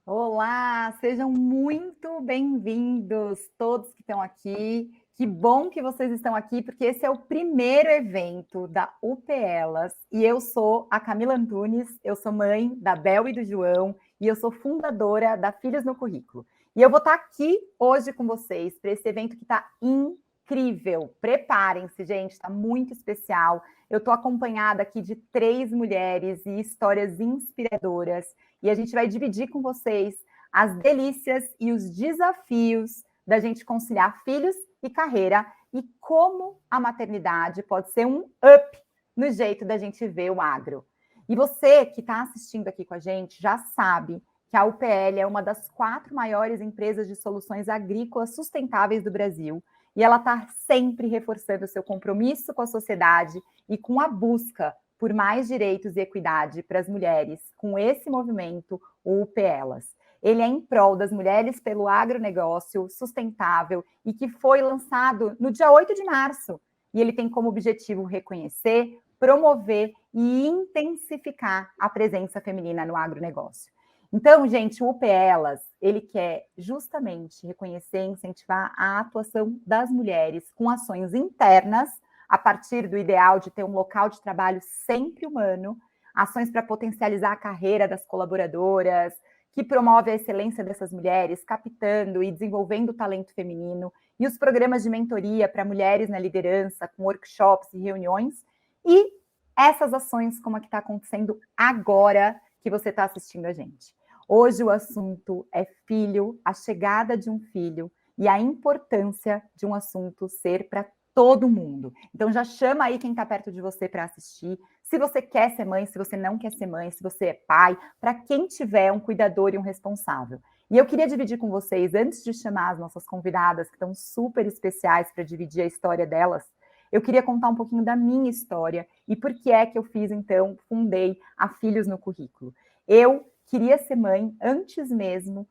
Olá, sejam muito bem-vindos todos que estão aqui. Que bom que vocês estão aqui, porque esse é o primeiro evento da UPElas e eu sou a Camila Antunes, eu sou mãe da Bel e do João e eu sou fundadora da Filhos no Currículo. E eu vou estar aqui hoje com vocês para esse evento que está incrível. Preparem-se, gente, está muito especial. Eu estou acompanhada aqui de 3 mulheres e histórias inspiradoras. E a gente vai dividir com vocês as delícias e os desafios da gente conciliar filhos e carreira e como a maternidade pode ser um up no jeito da gente ver o agro. E você que está assistindo aqui com a gente já sabe que a UPL é uma das 4 maiores empresas de soluções agrícolas sustentáveis do Brasil e ela está sempre reforçando o seu compromisso com a sociedade e com a busca por mais direitos e equidade para as mulheres, com esse movimento, o UPElas. Ele é em prol das mulheres pelo agronegócio sustentável e que foi lançado no dia 8 de março. E ele tem como objetivo reconhecer, promover e intensificar a presença feminina no agronegócio. Então, gente, o UPElas, ele quer justamente reconhecer e incentivar a atuação das mulheres com ações internas a partir do ideal de ter um local de trabalho sempre humano, ações para potencializar a carreira das colaboradoras, que promove a excelência dessas mulheres, captando e desenvolvendo o talento feminino, e os programas de mentoria para mulheres na liderança, com workshops e reuniões, e essas ações como a que está acontecendo agora, que você está assistindo a gente. Hoje o assunto é filho, a chegada de um filho, e a importância de um assunto ser para todo mundo. Então já chama aí quem está perto de você para assistir. Se você quer ser mãe, se você não quer ser mãe, se você é pai, para quem tiver um cuidador e um responsável. E eu queria dividir com vocês, antes de chamar as nossas convidadas, que estão super especiais para dividir a história delas, eu queria contar um pouquinho da minha história e por que é que eu fiz, então, fundei a Filhos no Currículo. Eu queria ser mãe antes mesmo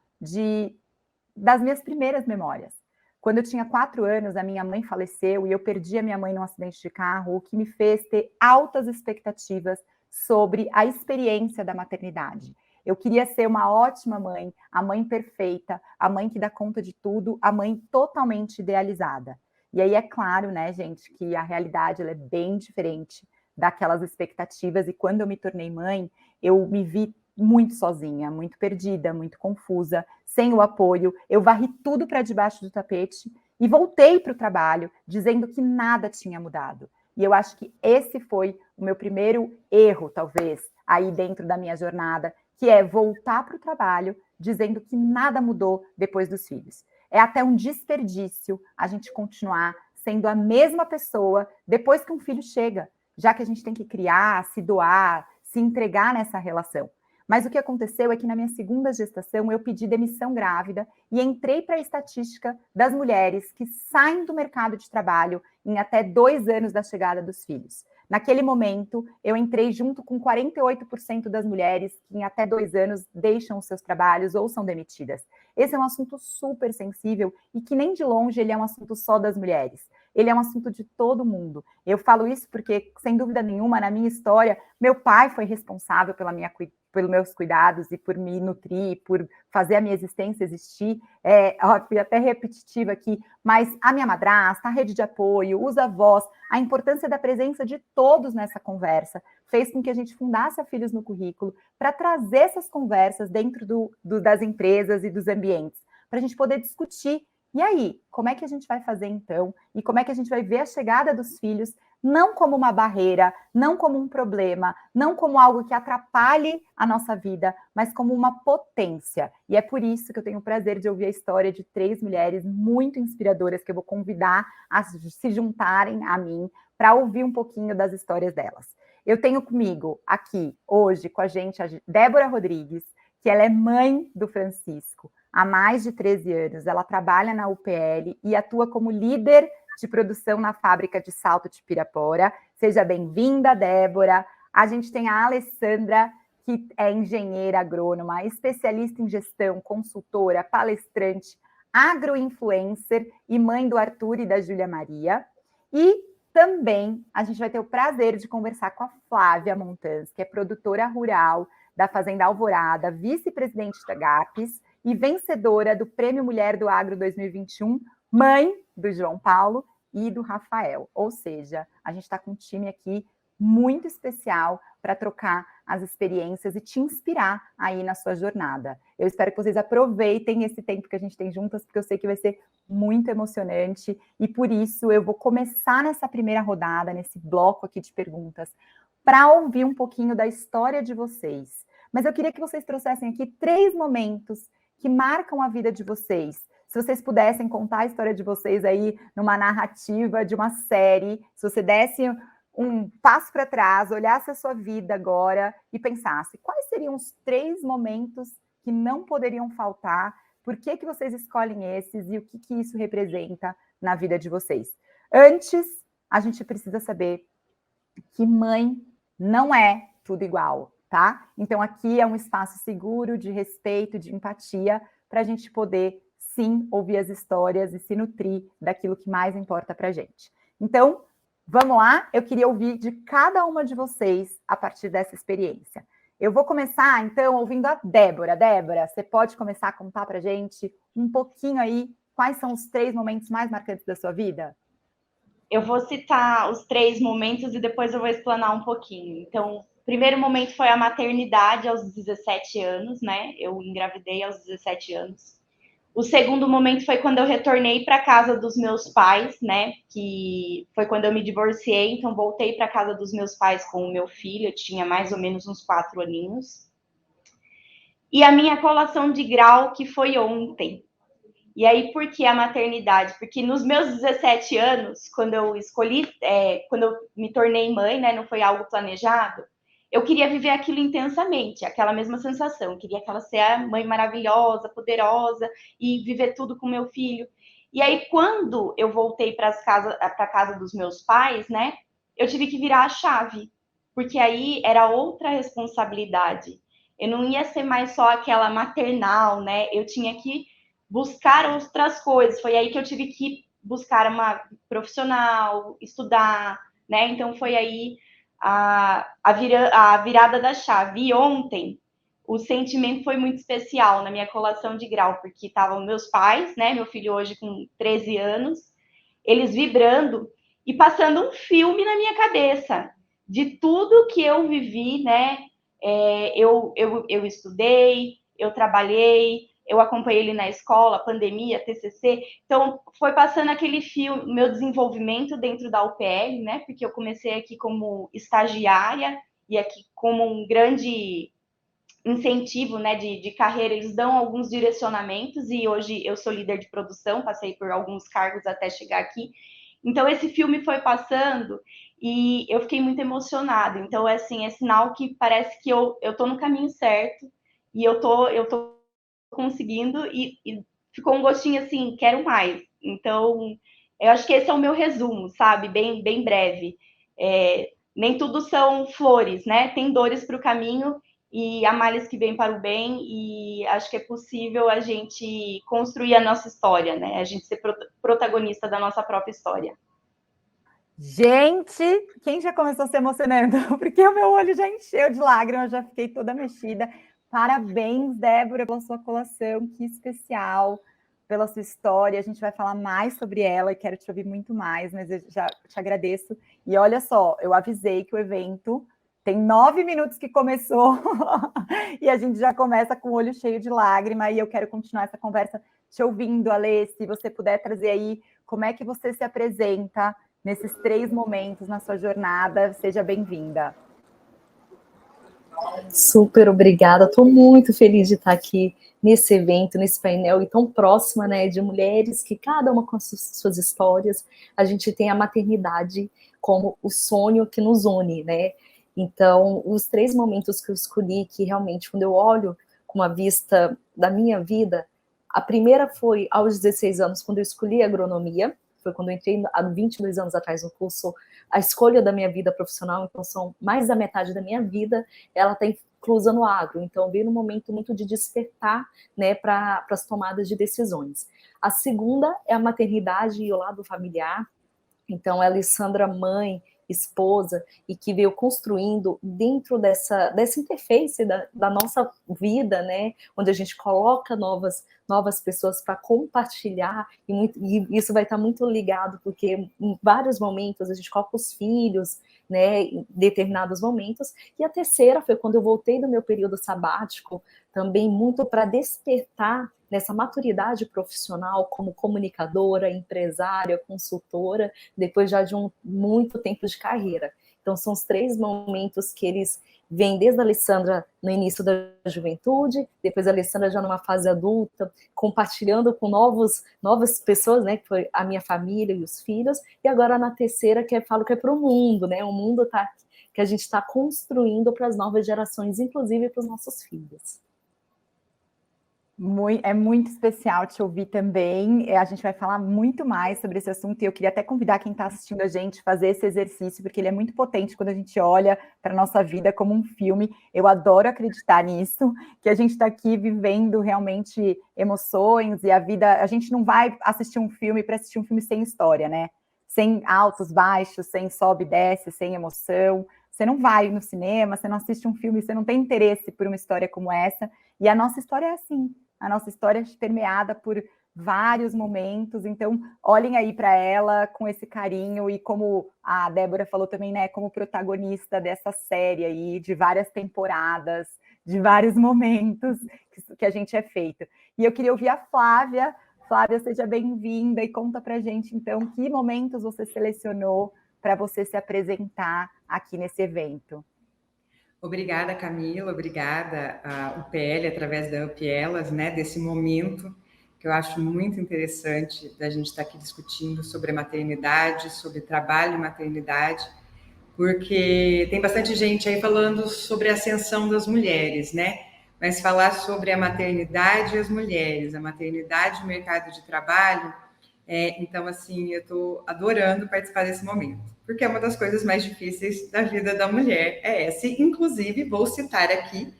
das minhas primeiras memórias. Quando eu tinha 4 anos, a minha mãe faleceu e eu perdi a minha mãe num acidente de carro, o que me fez ter altas expectativas sobre a experiência da maternidade. Eu queria ser uma ótima mãe, a mãe perfeita, a mãe que dá conta de tudo, a mãe totalmente idealizada. E aí é claro, né, gente, que a realidade ela é bem diferente daquelas expectativas e quando eu me tornei mãe, eu me vi muito sozinha, muito perdida, muito confusa, sem o apoio. Eu varri tudo para debaixo do tapete e voltei para o trabalho dizendo que nada tinha mudado. E eu acho que esse foi o meu primeiro erro, talvez, aí dentro da minha jornada, que é voltar para o trabalho dizendo que nada mudou depois dos filhos. É até um desperdício a gente continuar sendo a mesma pessoa depois que um filho chega, já que a gente tem que criar, se doar, se entregar nessa relação. Mas o que aconteceu é que na minha segunda gestação eu pedi demissão grávida e entrei para a estatística das mulheres que saem do mercado de trabalho em até 2 anos da chegada dos filhos. Naquele momento, eu entrei junto com 48% das mulheres que em até 2 anos deixam os seus trabalhos ou são demitidas. Esse é um assunto super sensível e que nem de longe ele é um assunto só das mulheres. Ele é um assunto de todo mundo. Eu falo isso porque, sem dúvida nenhuma, na minha história, meu pai foi responsável pelos meus cuidados e por me nutrir, por fazer a minha existência existir. Fui até repetitiva aqui, mas a minha madrasta, a rede de apoio, os avós, a importância da presença de todos nessa conversa fez com que a gente fundasse a Filhos no Currículo para trazer essas conversas dentro das empresas e dos ambientes, para a gente poder discutir. E aí, como é que a gente vai fazer então? E como é que a gente vai ver a chegada dos filhos não como uma barreira, não como um problema, não como algo que atrapalhe a nossa vida, mas como uma potência. E é por isso que eu tenho o prazer de ouvir a história de 3 mulheres muito inspiradoras que eu vou convidar a se juntarem a mim para ouvir um pouquinho das histórias delas. Eu tenho comigo aqui, hoje, com a gente, a Débora Rodrigues, que ela é mãe do Francisco há mais de 13 anos. Ela trabalha na UPL e atua como líder de produção na fábrica de Salto de Pirapora. Seja bem-vinda, Débora. A gente tem a Alessandra, que é engenheira agrônoma, especialista em gestão, consultora, palestrante, agroinfluencer e mãe do Arthur e da Júlia Maria. E também a gente vai ter o prazer de conversar com a Flávia Montans, que é produtora rural da Fazenda Alvorada, vice-presidente da GAPES e vencedora do Prêmio Mulher do Agro 2021, mãe do João Paulo e do Rafael. Ou seja, a gente está com um time aqui muito especial para trocar as experiências e te inspirar aí na sua jornada. Eu espero que vocês aproveitem esse tempo que a gente tem juntas, porque eu sei que vai ser muito emocionante, e por isso eu vou começar nessa primeira rodada, nesse bloco aqui de perguntas, para ouvir um pouquinho da história de vocês. Mas eu queria que vocês trouxessem aqui 3 momentos que marcam a vida de vocês. Se vocês pudessem contar a história de vocês aí numa narrativa de uma série, se você desse um passo para trás, olhasse a sua vida agora e pensasse quais seriam os 3 momentos que não poderiam faltar, por que vocês escolhem esses e o que isso representa na vida de vocês. Antes, a gente precisa saber que mãe não é tudo igual, tá? Então aqui é um espaço seguro, de respeito, de empatia, para a gente poder, sim, ouvir as histórias e se nutrir daquilo que mais importa para a gente. Então, vamos lá? Eu queria ouvir de cada uma de vocês a partir dessa experiência. Eu vou começar, então, ouvindo a Débora. Débora, você pode começar a contar para a gente um pouquinho aí quais são os 3 momentos mais marcantes da sua vida? Eu vou citar os 3 momentos e depois eu vou explanar um pouquinho. Então, o primeiro momento foi a maternidade aos 17 anos, né? Eu engravidei aos 17 anos. O segundo momento foi quando eu retornei para casa dos meus pais, né? Que foi quando eu me divorciei, então voltei para casa dos meus pais com o meu filho, eu tinha mais ou menos uns 4 aninhos. E a minha colação de grau, que foi ontem. E aí, por que a maternidade? Porque nos meus 17 anos, quando eu escolhi, quando eu me tornei mãe, né, não foi algo planejado, eu queria viver aquilo intensamente, aquela mesma sensação. Eu queria que ela seja a mãe maravilhosa, poderosa e viver tudo com meu filho. E aí, quando eu voltei para a casa dos meus pais, né, eu tive que virar a chave, porque aí era outra responsabilidade. Eu não ia ser mais só aquela maternal, né? Eu tinha que buscar outras coisas. Foi aí que eu tive que buscar uma profissional, estudar, né? Então foi aí a virada da chave. E ontem o sentimento foi muito especial na minha colação de grau, porque estavam meus pais, né? Meu filho hoje com 13 anos, eles vibrando e passando um filme na minha cabeça de tudo que eu vivi, né? Eu estudei, eu trabalhei, eu acompanhei ele na escola, pandemia, TCC. Então, foi passando aquele fio, meu desenvolvimento dentro da UPL, né? Porque eu comecei aqui como estagiária e aqui como um grande incentivo, né, de carreira, eles dão alguns direcionamentos e hoje eu sou líder de produção, passei por alguns cargos até chegar aqui. Então, esse filme foi passando e eu fiquei muito emocionada. Então, assim, é sinal que parece que eu tô no caminho certo e eu tô conseguindo e ficou um gostinho assim, quero mais. Então, eu acho que esse é o meu resumo, sabe? Bem breve. Nem tudo são flores, né? Tem dores para o caminho e há males que vêm para o bem, e acho que é possível a gente construir a nossa história, né? A gente ser protagonista da nossa própria história. Gente, quem já começou se emocionando? Porque o meu olho já encheu de lágrimas, já fiquei toda mexida. Parabéns, Débora, pela sua colação, que especial, pela sua história. A gente vai falar mais sobre ela e quero te ouvir muito mais, mas eu já te agradeço. E olha só, eu avisei que o evento tem 9 minutos que começou e a gente já começa com o olho cheio de lágrima e eu quero continuar essa conversa te ouvindo, Alê, se você puder trazer aí como é que você se apresenta nesses 3 momentos na sua jornada. Seja bem-vinda. Super obrigada, estou muito feliz de estar aqui nesse evento, nesse painel e tão próxima, né, de mulheres que cada uma com as suas histórias. A gente tem a maternidade como o sonho que nos une, né? Então, os 3 momentos que eu escolhi, que realmente, quando eu olho com uma vista da minha vida, a primeira foi aos 16 anos, quando eu escolhi agronomia, foi quando eu entrei há 22 anos atrás no curso, a escolha da minha vida profissional, então são mais da metade da minha vida, ela está inclusa no agro, então veio num momento muito de despertar, né, para as tomadas de decisões. A segunda é a maternidade e o lado familiar, então a Alessandra mãe esposa, e que veio construindo dentro dessa interface da nossa vida, né, onde a gente coloca novas pessoas para compartilhar, e isso vai estar muito ligado, porque em vários momentos a gente coloca os filhos, né, em determinados momentos. E a terceira foi quando eu voltei do meu período sabático, também muito para despertar nessa maturidade profissional como comunicadora, empresária, consultora, depois já de muito tempo de carreira. Então, são os 3 momentos que eles vêm desde a Alessandra no início da juventude, depois a Alessandra já numa fase adulta, compartilhando com novas pessoas, né, que foi a minha família e os filhos, e agora na terceira, que falo que é para o mundo, né, o mundo que a gente está construindo para as novas gerações, inclusive para os nossos filhos. É muito especial te ouvir também. A gente vai falar muito mais sobre esse assunto e eu queria até convidar quem está assistindo a gente a fazer esse exercício, porque ele é muito potente quando a gente olha para a nossa vida como um filme. Eu adoro acreditar nisso, que a gente está aqui vivendo realmente emoções e a vida. A gente não vai assistir um filme para assistir um filme sem história, né? Sem altos, baixos, sem sobe e desce, sem emoção. Você não vai no cinema, você não assiste um filme, você não tem interesse por uma história como essa. E a nossa história é assim. A nossa história é permeada por vários momentos, então olhem aí para ela com esse carinho e como a Débora falou também, né, como protagonista dessa série aí, de várias temporadas, de vários momentos que a gente é feito. E eu queria ouvir a Flávia. Flávia, seja bem-vinda e conta pra gente, então, que momentos você selecionou para você se apresentar aqui nesse evento. Obrigada, Camila, obrigada à UPL, através da UPELAS, né, desse momento que eu acho muito interessante da gente estar aqui discutindo sobre a maternidade, sobre trabalho e maternidade, porque tem bastante gente aí falando sobre a ascensão das mulheres, né? Mas falar sobre a maternidade e as mulheres, a maternidade no mercado de trabalho, então, assim, eu estou adorando participar desse momento, porque é uma das coisas mais difíceis da vida da mulher, é essa. Inclusive, vou citar aqui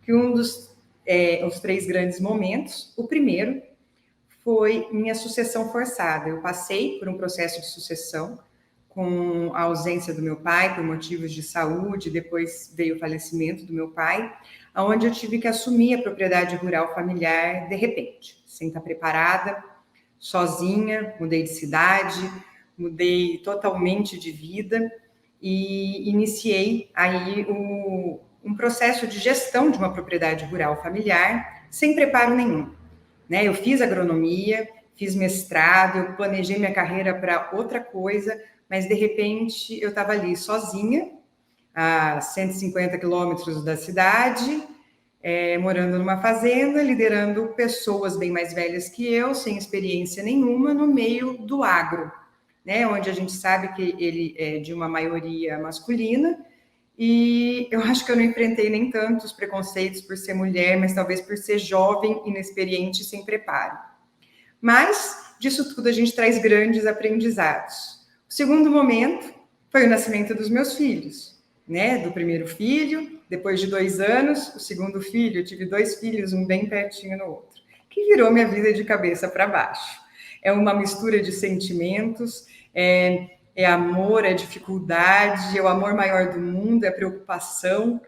que os 3 grandes momentos, o primeiro foi minha sucessão forçada. Eu passei por um processo de sucessão com a ausência do meu pai por motivos de saúde, depois veio o falecimento do meu pai, onde eu tive que assumir a propriedade rural familiar de repente, sem estar preparada, sozinha, mudei de cidade, mudei totalmente de vida e iniciei aí um processo de gestão de uma propriedade rural familiar sem preparo nenhum, né? Eu fiz agronomia, fiz mestrado, eu planejei minha carreira para outra coisa, mas de repente eu estava ali sozinha, a 150 quilômetros da cidade, morando numa fazenda, liderando pessoas bem mais velhas que eu, sem experiência nenhuma, no meio do agro, né? Onde a gente sabe que ele é de uma maioria masculina, e eu acho que eu não enfrentei nem tantos preconceitos por ser mulher, mas talvez por ser jovem, inexperiente e sem preparo. Mas disso tudo a gente traz grandes aprendizados. O segundo momento foi o nascimento dos meus filhos, né? Do primeiro filho, depois de 2 anos, o segundo filho, eu tive 2 filhos, um bem pertinho no outro, que virou minha vida de cabeça para baixo. É uma mistura de sentimentos, é amor, é dificuldade, é o amor maior do mundo, é preocupação,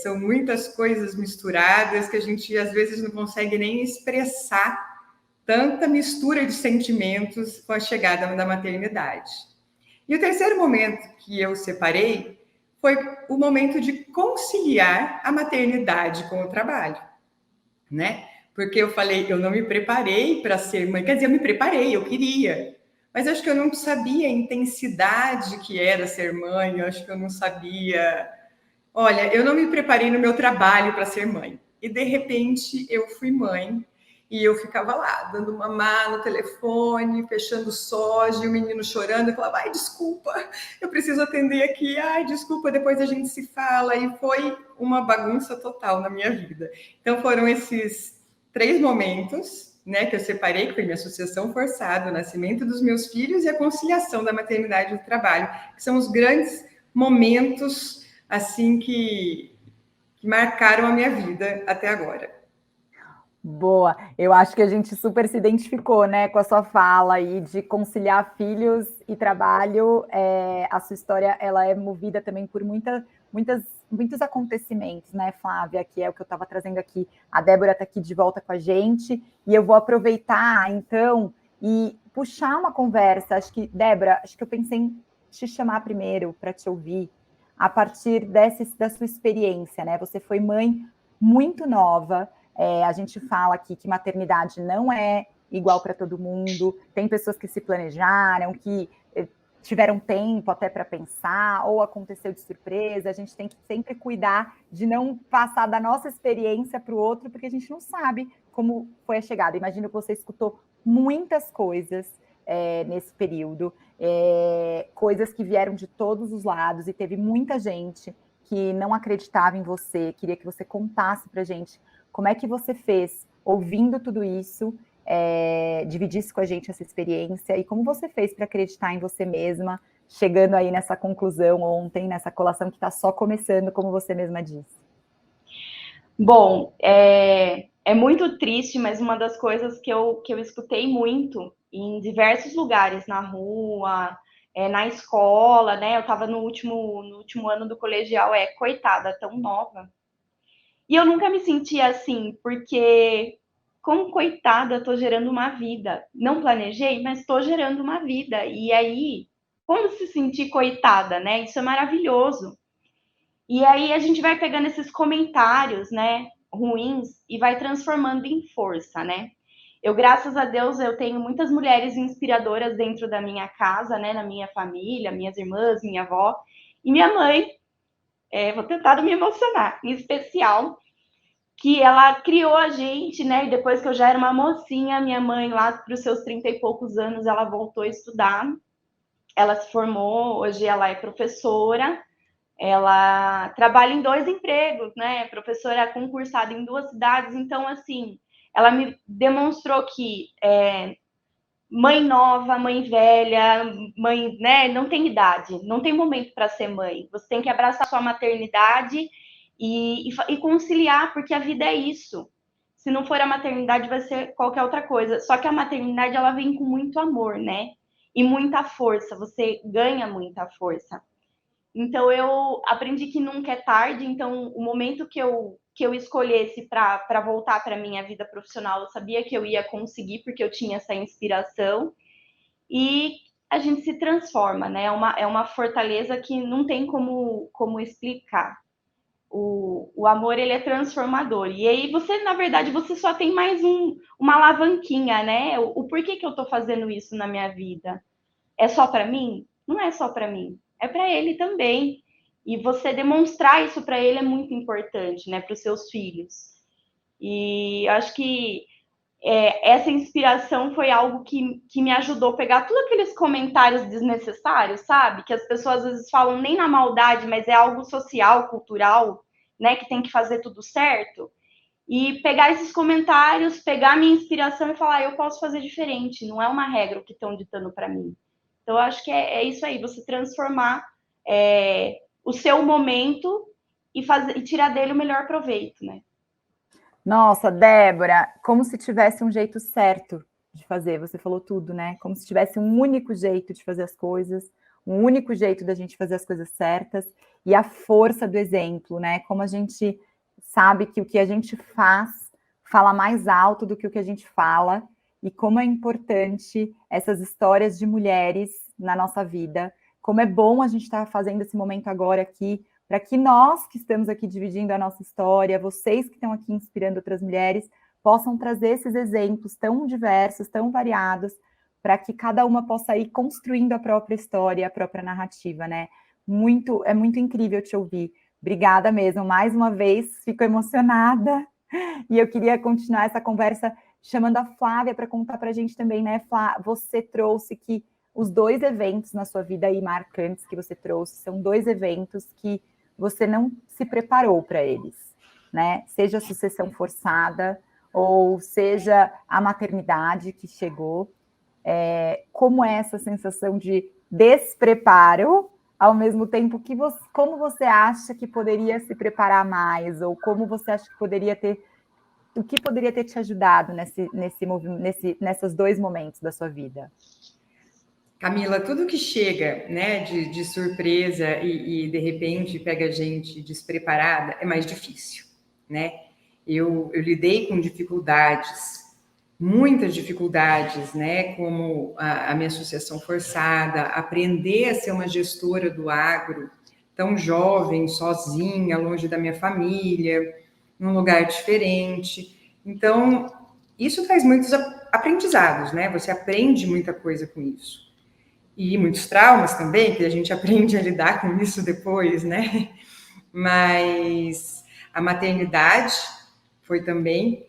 são muitas coisas misturadas que a gente às vezes não consegue nem expressar tanta mistura de sentimentos com a chegada da maternidade. E o terceiro momento que eu separei foi o momento de conciliar a maternidade com o trabalho, né? Porque eu falei, eu não me preparei para ser mãe, quer dizer, eu me preparei, eu queria, mas acho que eu não sabia a intensidade que era ser mãe, eu acho que eu não sabia. Olha, eu não me preparei no meu trabalho para ser mãe, e de repente eu fui mãe. E eu ficava lá, dando mamar no telefone, fechando soja, e o menino chorando. Eu falava, ai, desculpa, eu preciso atender aqui. Ai, desculpa, depois a gente se fala. E foi uma bagunça total na minha vida. Então, foram esses 3 momentos, né, que eu separei, que foi minha sucessão forçada, o nascimento dos meus filhos e a conciliação da maternidade e do trabalho, que são os grandes momentos, assim, que marcaram a minha vida até agora. Boa, eu acho que a gente super se identificou, né, com a sua fala aí de conciliar filhos e trabalho. A sua história, ela é movida também por muitos acontecimentos, né, Flávia, que é o que eu estava trazendo aqui. A Débora está aqui de volta com a gente e eu vou aproveitar, então, e puxar uma conversa. Acho que, Débora, acho que eu pensei em te chamar primeiro para te ouvir a partir da sua experiência, né? Você foi mãe muito nova. A gente fala aqui que maternidade não é igual para todo mundo, tem pessoas que se planejaram, que tiveram tempo até para pensar, ou aconteceu de surpresa. A gente tem que sempre cuidar de não passar da nossa experiência para o outro, porque a gente não sabe como foi a chegada. Imagino que você escutou muitas coisas nesse período, coisas que vieram de todos os lados, e teve muita gente que não acreditava em você. Queria que você contasse para a gente como é que você fez, ouvindo tudo isso, dividisse com a gente essa experiência, e como você fez para acreditar em você mesma, chegando aí nessa conclusão ontem, nessa colação que está só começando, como você mesma disse. Bom, é muito triste, mas uma das coisas que eu escutei muito em diversos lugares, na rua, na escola, né? Eu estava no último ano do colegial, coitada, tão nova. E eu nunca me senti assim, porque, como coitada, estou gerando uma vida. Não planejei, mas estou gerando uma vida. E aí, como se sentir coitada, né? Isso é maravilhoso. E aí a gente vai pegando esses comentários, né, ruins, e vai transformando em força, né? Eu, graças a Deus, eu tenho muitas mulheres inspiradoras dentro da minha casa, né, na minha família, minhas irmãs, minha avó, e minha mãe, vou tentar não me emocionar, em especial, que ela criou a gente, né, e depois que eu já era uma mocinha, minha mãe, lá para os seus 30 e poucos anos, ela voltou a estudar, ela se formou, hoje ela é professora. Ela trabalha em 2 empregos, né? Professora concursada em 2 cidades. Então, assim, ela me demonstrou que mãe nova, mãe velha, mãe, né? Não tem idade, não tem momento para ser mãe. Você tem que abraçar sua maternidade e conciliar, porque a vida é isso. Se não for a maternidade, vai ser qualquer outra coisa. Só que a maternidade, ela vem com muito amor, né? E muita força. Você ganha muita força. Então, eu aprendi que nunca é tarde. Então, o momento que eu escolhesse para voltar para a minha vida profissional, eu sabia que eu ia conseguir, porque eu tinha essa inspiração. E a gente se transforma, né? É uma fortaleza que não tem como explicar. O amor, ele é transformador. E aí, você, na verdade, você só tem mais uma alavanquinha, né? O porquê que eu estou fazendo isso na minha vida? É só para mim? Não é só para mim, é para ele também. E você demonstrar isso para ele é muito importante, né, para os seus filhos. E acho que essa inspiração foi algo que me ajudou a pegar todos aqueles comentários desnecessários, sabe? Que as pessoas às vezes falam nem na maldade, mas é algo social, cultural, né, que tem que fazer tudo certo. E pegar esses comentários, pegar a minha inspiração e falar, eu posso fazer diferente, não é uma regra o que estão ditando para mim. Então, eu acho que é isso aí, você transformar o seu momento e tirar dele o melhor proveito, né? Nossa, Débora, como se tivesse um jeito certo de fazer, você falou tudo, né? Como se tivesse um único jeito de fazer as coisas, um único jeito da gente fazer as coisas certas, e a força do exemplo, né? Como a gente sabe que o que a gente fala mais alto do que o que a gente fala, e como é importante essas histórias de mulheres na nossa vida, como é bom a gente estar fazendo esse momento agora aqui, para que nós que estamos aqui dividindo a nossa história, vocês que estão aqui inspirando outras mulheres, possam trazer esses exemplos tão diversos, tão variados, para que cada uma possa ir construindo a própria história, a própria narrativa, né? É muito incrível te ouvir. Obrigada mesmo. Mais uma vez, fico emocionada. E eu queria continuar essa conversa chamando a Flávia para contar para a gente também, né, Flá? Você trouxe que os 2 eventos na sua vida aí marcantes que você trouxe são 2 eventos que você não se preparou para eles, né? Seja a sucessão forçada ou seja a maternidade que chegou. Como é essa sensação de despreparo, ao mesmo tempo que como você acha que poderia se preparar mais, ou como você acha que poderia ter o que poderia ter te ajudado nesses dois momentos da sua vida? Camila, tudo que chega, né, de surpresa e de repente pega a gente despreparada é mais difícil, né? Eu lidei com dificuldades, muitas dificuldades, né? Como a minha associação forçada, aprender a ser uma gestora do agro, tão jovem, sozinha, longe da minha família, num lugar diferente. Então, isso traz muitos aprendizados, né? Você aprende muita coisa com isso. E muitos traumas também, que a gente aprende a lidar com isso depois, né? Mas a maternidade foi também.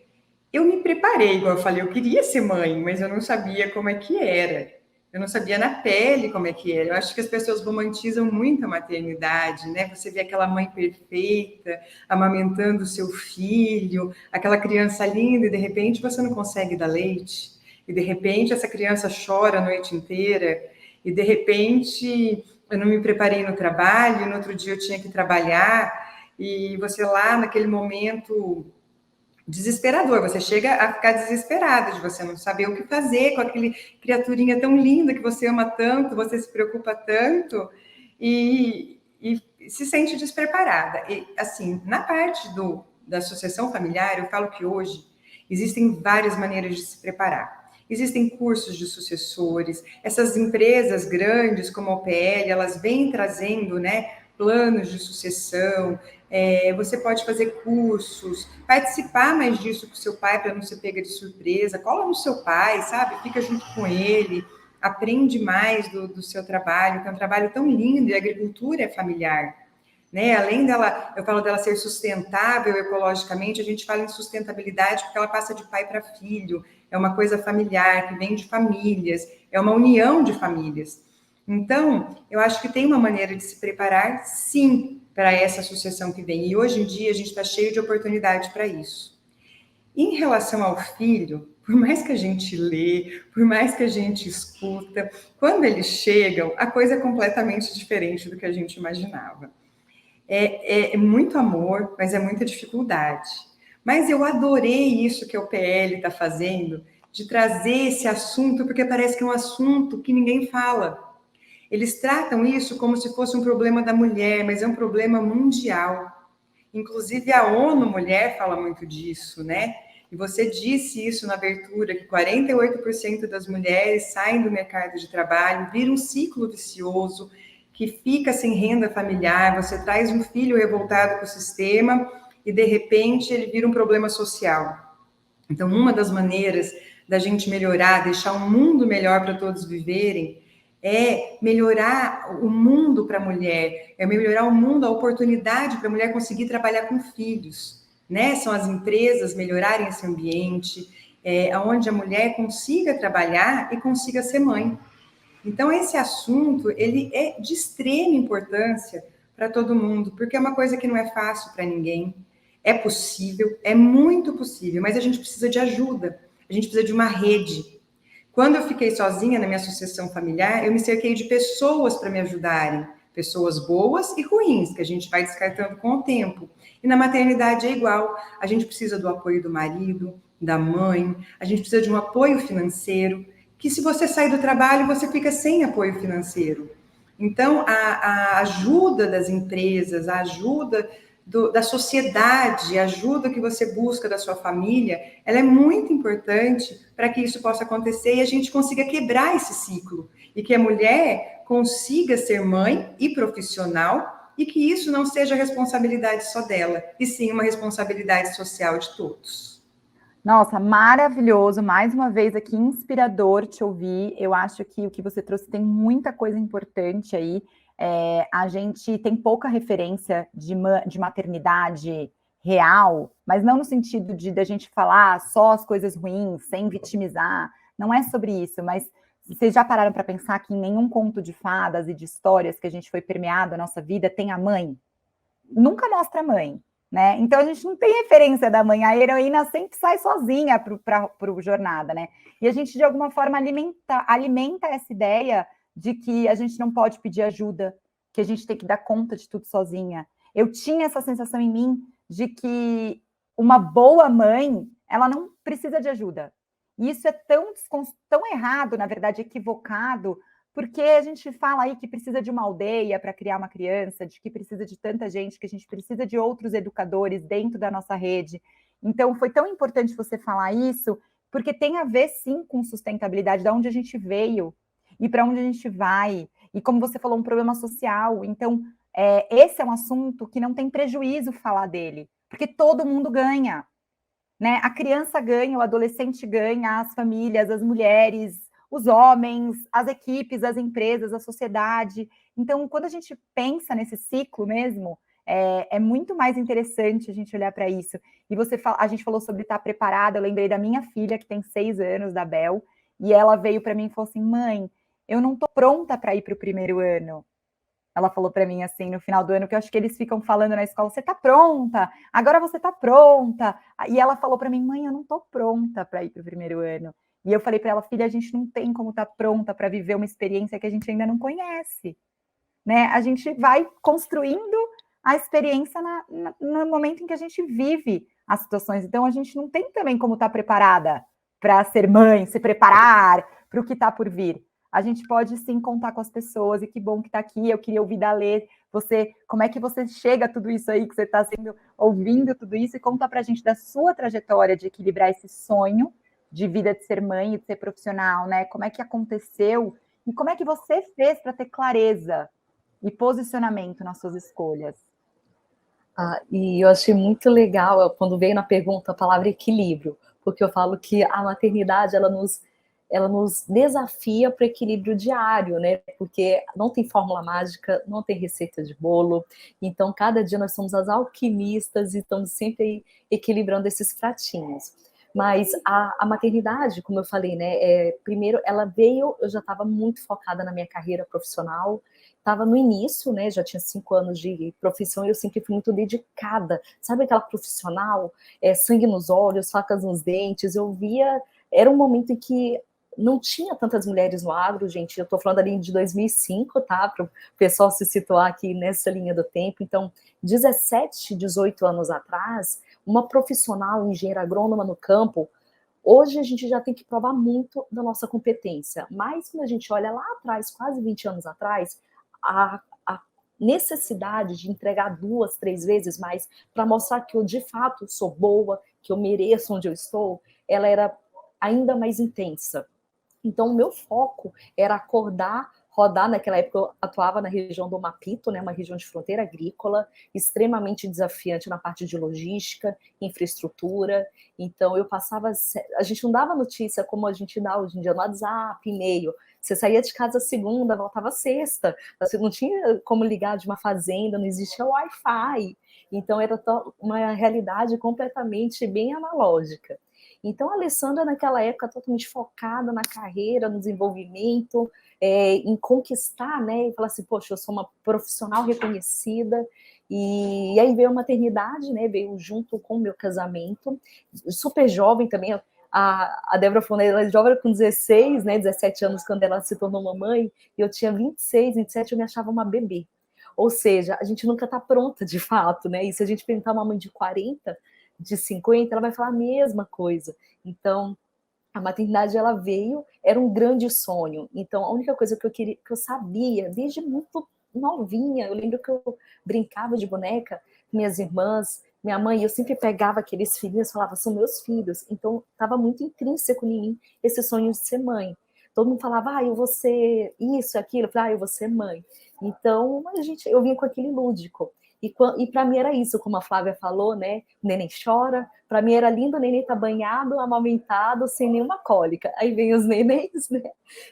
Eu me preparei, igual eu falei, eu queria ser mãe, mas eu não sabia como é que era. Eu não sabia na pele como é que era. Eu acho que as pessoas romantizam muito a maternidade, né? Você vê aquela mãe perfeita, amamentando o seu filho, aquela criança linda, e de repente você não consegue dar leite. E de repente essa criança chora a noite inteira. E de repente eu não me preparei no trabalho, e no outro dia eu tinha que trabalhar, e você lá naquele momento desesperador, você chega a ficar desesperada de você não saber o que fazer com aquele criaturinha tão linda que você ama tanto, você se preocupa tanto e se sente despreparada. E assim, na parte da associação familiar, eu falo que hoje existem várias maneiras de se preparar. Existem cursos de sucessores, essas empresas grandes como a OPL, elas vêm trazendo, né, planos de sucessão, você pode fazer cursos, participar mais disso com o seu pai para não ser pega de surpresa, cola no seu pai, sabe? Fica junto com ele, aprende mais do seu trabalho, que é um trabalho tão lindo, e a agricultura é familiar. Né? Além dela, eu falo dela ser sustentável ecologicamente, a gente fala em sustentabilidade porque ela passa de pai para filho, é uma coisa familiar, que vem de famílias, é uma união de famílias. Então, eu acho que tem uma maneira de se preparar, sim, para essa sucessão que vem. E hoje em dia a gente está cheio de oportunidade para isso. Em relação ao filho, por mais que a gente lê, por mais que a gente escuta, quando eles chegam, a coisa é completamente diferente do que a gente imaginava. É muito amor, mas é muita dificuldade. Mas eu adorei isso que a UPL está fazendo, de trazer esse assunto, porque parece que é um assunto que ninguém fala. Eles tratam isso como se fosse um problema da mulher, mas é um problema mundial. Inclusive, a ONU Mulher fala muito disso, né? E você disse isso na abertura, que 48% das mulheres saem do mercado de trabalho, vira um ciclo vicioso, que fica sem renda familiar, você traz um filho revoltado com o sistema e, de repente, ele vira um problema social. Então, uma das maneiras da gente melhorar, deixar um mundo melhor para todos viverem, é melhorar o mundo para a mulher, é melhorar o mundo, a oportunidade para a mulher conseguir trabalhar com filhos, né? São as empresas melhorarem esse ambiente, onde a mulher consiga trabalhar e consiga ser mãe. Então, esse assunto, ele é de extrema importância para todo mundo, porque é uma coisa que não é fácil para ninguém. É possível, é muito possível, mas a gente precisa de ajuda, a gente precisa de uma rede. Quando eu fiquei sozinha na minha associação familiar, eu me cerquei de pessoas para me ajudarem, pessoas boas e ruins, que a gente vai descartando com o tempo. E na maternidade é igual, a gente precisa do apoio do marido, da mãe, a gente precisa de um apoio financeiro, que se você sai do trabalho, você fica sem apoio financeiro. Então, a ajuda das empresas, a ajuda da sociedade, a ajuda que você busca da sua família, ela é muito importante para que isso possa acontecer e a gente consiga quebrar esse ciclo. E que a mulher consiga ser mãe e profissional e que isso não seja responsabilidade só dela, e sim uma responsabilidade social de todos. Nossa, maravilhoso, mais uma vez aqui, inspirador te ouvir. Eu acho que o que você trouxe tem muita coisa importante aí. A gente tem pouca referência de maternidade real, mas não no sentido de a gente falar só as coisas ruins, sem vitimizar. Não é sobre isso, mas vocês já pararam para pensar que em nenhum conto de fadas e de histórias que a gente foi permeado a nossa vida tem a mãe? Nunca mostra a mãe. Né? Então a gente não tem referência da mãe, a heroína sempre sai sozinha para o jornada, né? E a gente de alguma forma alimenta essa ideia de que a gente não pode pedir ajuda, que a gente tem que dar conta de tudo sozinha. Eu tinha essa sensação em mim de que uma boa mãe ela não precisa de ajuda. E isso é tão errado, na verdade, equivocado, porque a gente fala aí que precisa de uma aldeia para criar uma criança, de que precisa de tanta gente, que a gente precisa de outros educadores dentro da nossa rede. Então, foi tão importante você falar isso, porque tem a ver, sim, com sustentabilidade, de onde a gente veio e para onde a gente vai. E como você falou, um problema social. Então, esse é um assunto que não tem prejuízo falar dele, porque todo mundo ganha. Né? A criança ganha, o adolescente ganha, as famílias, as mulheres, os homens, as equipes, as empresas, a sociedade. Então, quando a gente pensa nesse ciclo mesmo, é muito mais interessante a gente olhar para isso. E a gente falou sobre estar preparada, eu lembrei da minha filha, que tem 6 anos, da Bel, e ela veio para mim e falou assim, mãe, eu não estou pronta para ir para o primeiro ano. Ela falou para mim assim no final do ano, que eu acho que eles ficam falando na escola, você está pronta? Agora você está pronta. E ela falou para mim, mãe, eu não estou pronta para ir para o primeiro ano. E eu falei para ela, filha, a gente não tem como estar pronta para viver uma experiência que a gente ainda não conhece. Né? A gente vai construindo a experiência no momento em que a gente vive as situações. Então, a gente não tem também como estar preparada para ser mãe, se preparar para o que está por vir. A gente pode sim contar com as pessoas, e que bom que está aqui. Eu queria ouvir da Lê, como é que você chega a tudo isso aí, que você está ouvindo tudo isso, e conta para a gente da sua trajetória de equilibrar esse sonho de vida de ser mãe e de ser profissional, né? Como é que aconteceu e como é que você fez para ter clareza e posicionamento nas suas escolhas? E eu achei muito legal quando veio na pergunta a palavra equilíbrio, porque eu falo que a maternidade ela nos desafia para o equilíbrio diário, né? Porque não tem fórmula mágica, não tem receita de bolo, então cada dia nós somos as alquimistas e estamos sempre aí equilibrando esses pratinhos. Mas a maternidade, como eu falei, né? Primeiro, ela veio, eu já estava muito focada na minha carreira profissional, estava no início, né? Já tinha 5 anos de profissão e eu sempre fui muito dedicada. Sabe aquela profissional, sangue nos olhos, facas nos dentes? Eu via, era um momento em que não tinha tantas mulheres no agro, gente. Eu estou falando ali de 2005, tá? Para o pessoal se situar aqui nessa linha do tempo. Então, 17, 18 anos atrás, uma profissional engenheira agrônoma no campo, hoje a gente já tem que provar muito da nossa competência. Mas quando a gente olha lá atrás, quase 20 anos atrás, a necessidade de entregar 2, 3 vezes mais para mostrar que eu de fato sou boa, que eu mereço onde eu estou, ela era ainda mais intensa. Então, o meu foco era acordar, rodar. Naquela época eu atuava na região do Mapito, né, uma região de fronteira agrícola, extremamente desafiante na parte de logística, infraestrutura. Então, eu passava... A gente não dava notícia como a gente dá hoje em dia no WhatsApp, e-mail. Você saía de casa segunda, voltava sexta. Você não tinha como ligar de uma fazenda, não existia Wi-Fi. Então, era uma realidade completamente bem analógica. Então, a Alessandra, naquela época, totalmente focada na carreira, no desenvolvimento, em conquistar, né? E falar assim, poxa, eu sou uma profissional reconhecida. E aí veio a maternidade, né? Veio junto com o meu casamento. Super jovem também. A Débora falou, ela é jovem com 16, né? 17 anos, quando ela se tornou mamãe. E eu tinha 26, 27, eu me achava uma bebê. Ou seja, a gente nunca está pronta, de fato, né? E se a gente perguntar uma mãe de 40... de 50, ela vai falar a mesma coisa. Então, a maternidade, ela veio, era um grande sonho. Então, a única coisa que eu sabia, desde muito novinha, eu lembro que eu brincava de boneca com minhas irmãs, minha mãe, eu sempre pegava aqueles filhinhos e falava, são meus filhos. Então, estava muito intrínseco em mim esse sonho de ser mãe. Todo mundo falava, eu vou ser isso, aquilo. Eu falava, eu vou ser mãe. Então, eu vinha com aquele lúdico. E para mim era isso, como a Flávia falou, né? O neném chora. Para mim era lindo o neném estar banhado, amamentado, sem nenhuma cólica. Aí vem os nenéns, né?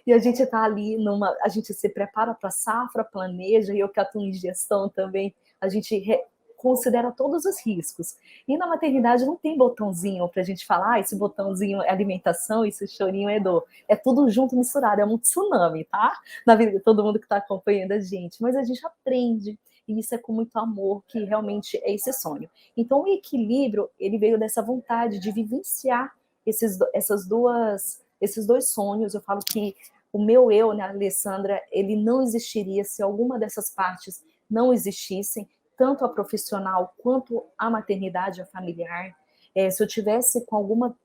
E a gente tá ali a gente se prepara para a safra, planeja, e eu que atuo em gestão também, a gente considera todos os riscos. E na maternidade não tem botãozinho para a gente falar, esse botãozinho é alimentação, esse chorinho é dor. É tudo junto, misturado, é um tsunami, tá? Na vida de todo mundo que está acompanhando a gente. Mas a gente aprende. E isso é com muito amor, que realmente é esse sonho. Então, o equilíbrio, ele veio dessa vontade de vivenciar esses dois sonhos. Eu falo que o meu eu, né, Alessandra, ele não existiria se alguma dessas partes não existissem, tanto a profissional quanto a maternidade, a familiar. Se eu tivesse com alguma...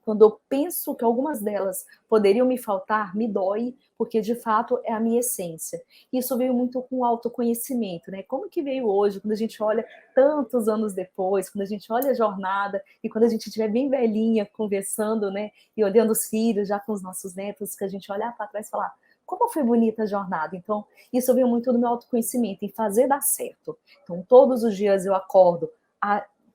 Quando eu penso que algumas delas poderiam me faltar, me dói, porque de fato é a minha essência. Isso veio muito com o autoconhecimento, né? Como que veio hoje, quando a gente olha tantos anos depois, quando a gente olha a jornada, e quando a gente estiver bem velhinha, conversando, né? E olhando os filhos, já com os nossos netos, que a gente olhar para trás e falar, como foi bonita a jornada. Então, isso veio muito do meu autoconhecimento, em fazer dar certo. Então, todos os dias eu acordo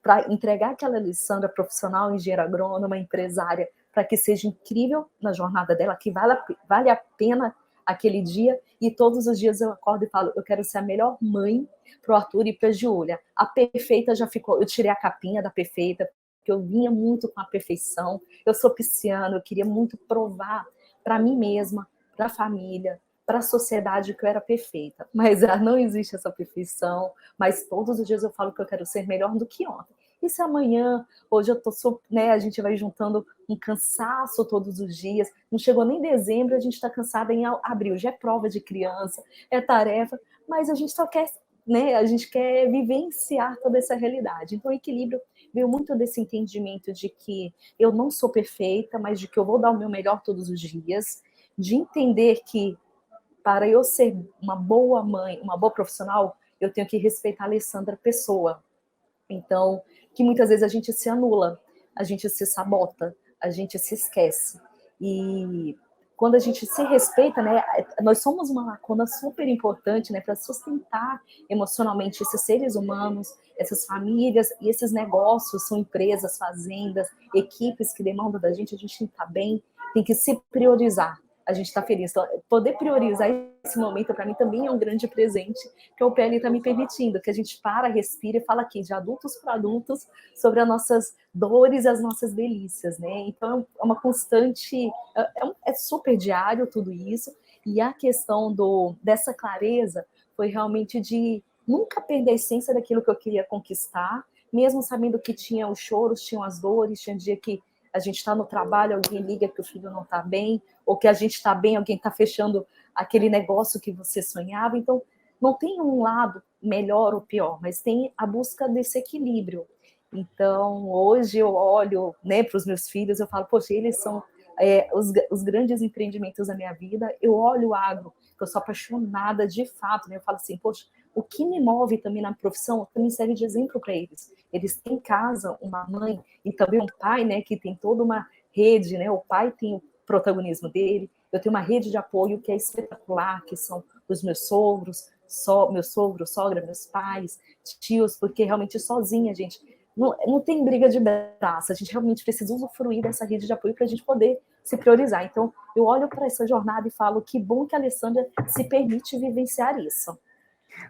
para entregar aquela Alessandra profissional, engenheira agrônoma, empresária, para que seja incrível na jornada dela, que vale a pena aquele dia, e todos os dias eu acordo e falo, eu quero ser a melhor mãe para o Arthur e para a Giulia. A perfeita já ficou, eu tirei a capinha da perfeita, porque eu vinha muito com a perfeição, eu sou pisciana, eu queria muito provar para mim mesma, para a família, para a sociedade que eu era perfeita, mas não existe essa perfeição, mas todos os dias eu falo que eu quero ser melhor do que ontem. E se amanhã, hoje eu tô, né, a gente vai juntando um cansaço todos os dias, não chegou nem dezembro, a gente está cansada em abril, já é prova de criança, é tarefa, mas a gente só quer, né, a gente quer vivenciar toda essa realidade. Então o equilíbrio veio muito desse entendimento de que eu não sou perfeita, mas de que eu vou dar o meu melhor todos os dias, de entender que para eu ser uma boa mãe, uma boa profissional, eu tenho que respeitar a Alessandra pessoa. Então, que muitas vezes a gente se anula, a gente se sabota, a gente se esquece. E quando a gente se respeita, né, nós somos uma lacuna super importante, né, para sustentar emocionalmente esses seres humanos, essas famílias e esses negócios, são empresas, fazendas, equipes que demandam da gente, a gente tem que estar bem, tem que se priorizar. A gente está feliz. Então, poder priorizar esse momento, para mim, também é um grande presente que o PL está me permitindo, que a gente para, respira e fala aqui, de adultos para adultos, sobre as nossas dores e as nossas delícias, né? Então, é uma constante, é super diário tudo isso, e a questão dessa clareza foi realmente de nunca perder a essência daquilo que eu queria conquistar, mesmo sabendo que tinha os choros, tinham as dores, tinha dia que a gente está no trabalho, alguém liga que o filho não está bem, ou que a gente está bem, alguém está fechando aquele negócio que você sonhava. Então, não tem um lado melhor ou pior, mas tem a busca desse equilíbrio. Então, hoje eu olho, né, para os meus filhos, eu falo, poxa, eles são os grandes empreendimentos da minha vida. Eu olho o agro, que eu sou apaixonada de fato, né? Eu falo assim, poxa, o que me move também na profissão também serve de exemplo para eles. Eles têm em casa uma mãe e também um pai, né, que tem toda uma rede, né? O pai tem o protagonismo dele, eu tenho uma rede de apoio que é espetacular, que são os meus sogros, meu sogro, sogra, meus pais, tios, porque realmente sozinha, gente, não tem briga de braço, a gente realmente precisa usufruir dessa rede de apoio para a gente poder se priorizar. Então, eu olho para essa jornada e falo que bom que a Alessandra se permite vivenciar isso.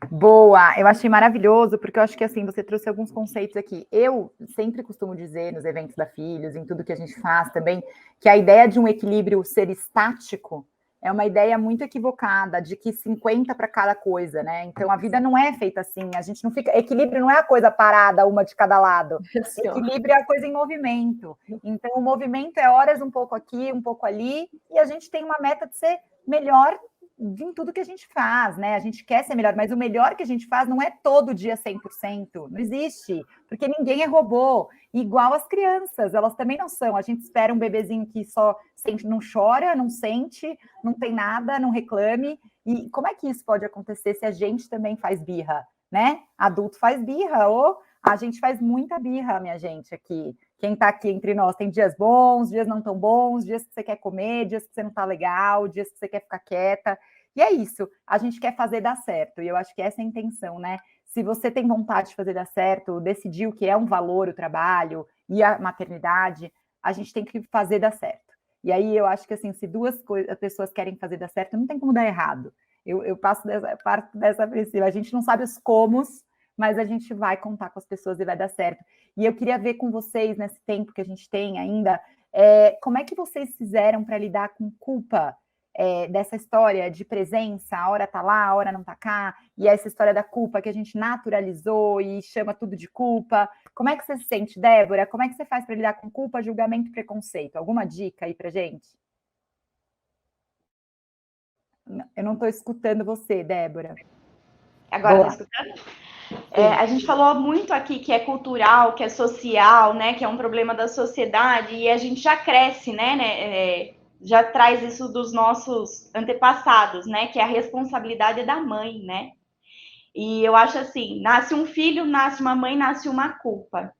Boa, eu achei maravilhoso, porque eu acho que assim, você trouxe alguns conceitos aqui. Eu sempre costumo dizer nos eventos da Filhos, em tudo que a gente faz também, que a ideia de um equilíbrio ser estático é uma ideia muito equivocada, de que 50 para cada coisa, né? Então a vida não é feita assim, a gente não fica. Equilíbrio não é a coisa parada, uma de cada lado. Equilíbrio é a coisa em movimento. Então o movimento é horas um pouco aqui, um pouco ali, e a gente tem uma meta de ser melhor em tudo que a gente faz, né? A gente quer ser melhor, mas o melhor que a gente faz não é todo dia 100%, não existe, porque ninguém é robô, igual as crianças, elas também não são. A gente espera um bebezinho que só sente, não chora, não sente, não tem nada, não reclame, e como é que isso pode acontecer se a gente também faz birra, né? Adulto faz birra, ou a gente faz muita birra, minha gente, aqui. Quem está aqui entre nós tem dias bons, dias não tão bons, dias que você quer comer, dias que você não está legal, dias que você quer ficar quieta. E é isso, a gente quer fazer dar certo, e eu acho que essa é a intenção, né? Se você tem vontade de fazer dar certo, decidiu que é um valor o trabalho e a maternidade, a gente tem que fazer dar certo. E aí eu acho que assim, se duas pessoas querem fazer dar certo, não tem como dar errado. Eu parto dessa princípio, a gente não sabe os comos, mas a gente vai contar com as pessoas e vai dar certo. E eu queria ver com vocês, nesse tempo que a gente tem ainda, como é que vocês fizeram para lidar com culpa dessa história de presença, a hora tá lá, a hora não tá cá, e essa história da culpa que a gente naturalizou e chama tudo de culpa. Como é que você se sente, Débora? Como é que você faz para lidar com culpa, julgamento e preconceito? Alguma dica aí pra gente? Eu não estou escutando você, Débora. Agora tá escutando? A gente falou muito aqui que é cultural, que é social, né? Que é um problema da sociedade, e a gente já cresce, né? Já traz isso dos nossos antepassados, né? Que a responsabilidade é da mãe, né? E eu acho assim, nasce um filho, nasce uma mãe, nasce uma culpa.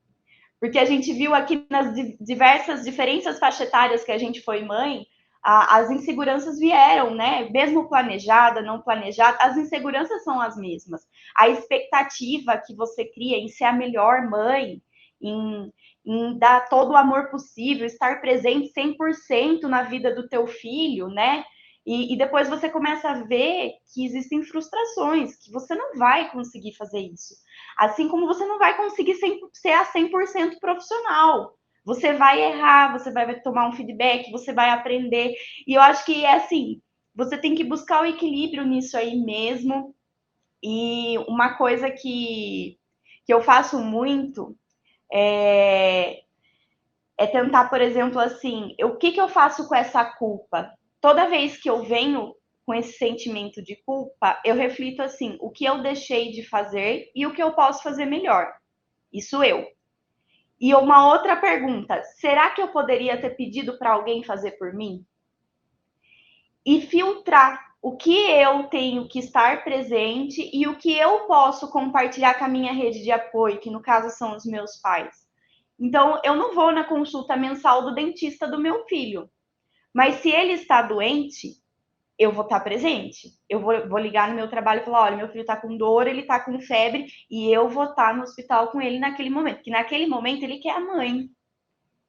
Porque a gente viu aqui nas diversas diferenças faixa etárias que a gente foi mãe, as inseguranças vieram, né? Mesmo planejada, não planejada, as inseguranças são as mesmas. A expectativa que você cria em ser a melhor mãe, em dar todo o amor possível, estar presente 100% na vida do teu filho, né? E depois você começa a ver que existem frustrações, que você não vai conseguir fazer isso. Assim como você não vai conseguir ser a 100% profissional. Você vai errar, você vai tomar um feedback, você vai aprender. E eu acho que é assim, você tem que buscar o equilíbrio nisso aí mesmo. E uma coisa que eu faço muito é tentar, por exemplo, assim, o que eu faço com essa culpa? Toda vez que eu venho com esse sentimento de culpa, eu reflito assim, o que eu deixei de fazer e o que eu posso fazer melhor. Isso eu. E uma outra pergunta, será que eu poderia ter pedido para alguém fazer por mim? E filtrar o que eu tenho que estar presente e o que eu posso compartilhar com a minha rede de apoio, que no caso são os meus pais. Então, eu não vou na consulta mensal do dentista do meu filho, mas se ele está doente, eu vou estar presente. Eu vou ligar no meu trabalho e falar, olha, meu filho está com dor, ele está com febre, e eu vou estar no hospital com ele naquele momento. Porque naquele momento ele quer a mãe.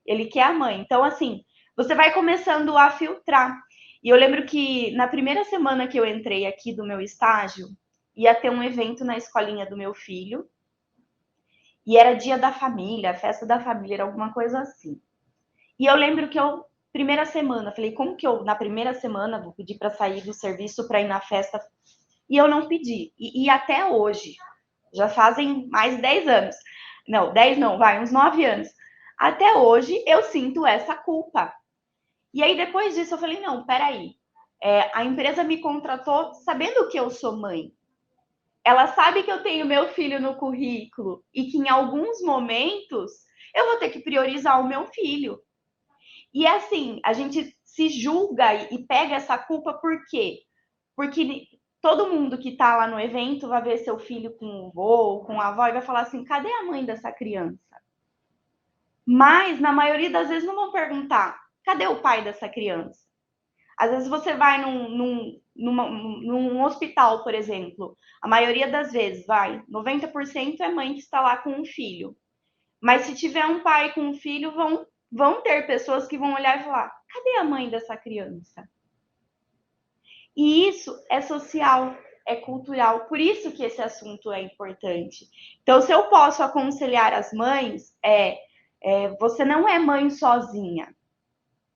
Ele quer a mãe. Então, assim, você vai começando a filtrar. E eu lembro que na primeira semana que eu entrei aqui do meu estágio, ia ter um evento na escolinha do meu filho, e era dia da família, festa da família, era alguma coisa assim. E eu lembro que primeira semana, falei, como que eu, na primeira semana, vou pedir para sair do serviço para ir na festa? E eu não pedi. E até hoje, já fazem mais de 10 anos. Não, 10 não, vai, uns 9 anos. Até hoje eu sinto essa culpa. E aí depois disso eu falei, não, peraí. A empresa me contratou sabendo que eu sou mãe. Ela sabe que eu tenho meu filho no currículo e que em alguns momentos eu vou ter que priorizar o meu filho. E assim, a gente se julga e pega essa culpa por quê? Porque todo mundo que tá lá no evento vai ver seu filho com o avô, com a avó e vai falar assim, cadê a mãe dessa criança? Mas, na maioria das vezes, não vão perguntar, cadê o pai dessa criança? Às vezes você vai num hospital, por exemplo, a maioria das vezes, 90% é mãe que está lá com um filho. Mas se tiver um pai com um filho, vão ter pessoas que vão olhar e falar, cadê a mãe dessa criança? E isso é social, é cultural, por isso que esse assunto é importante. Então, se eu posso aconselhar as mães, você não é mãe sozinha.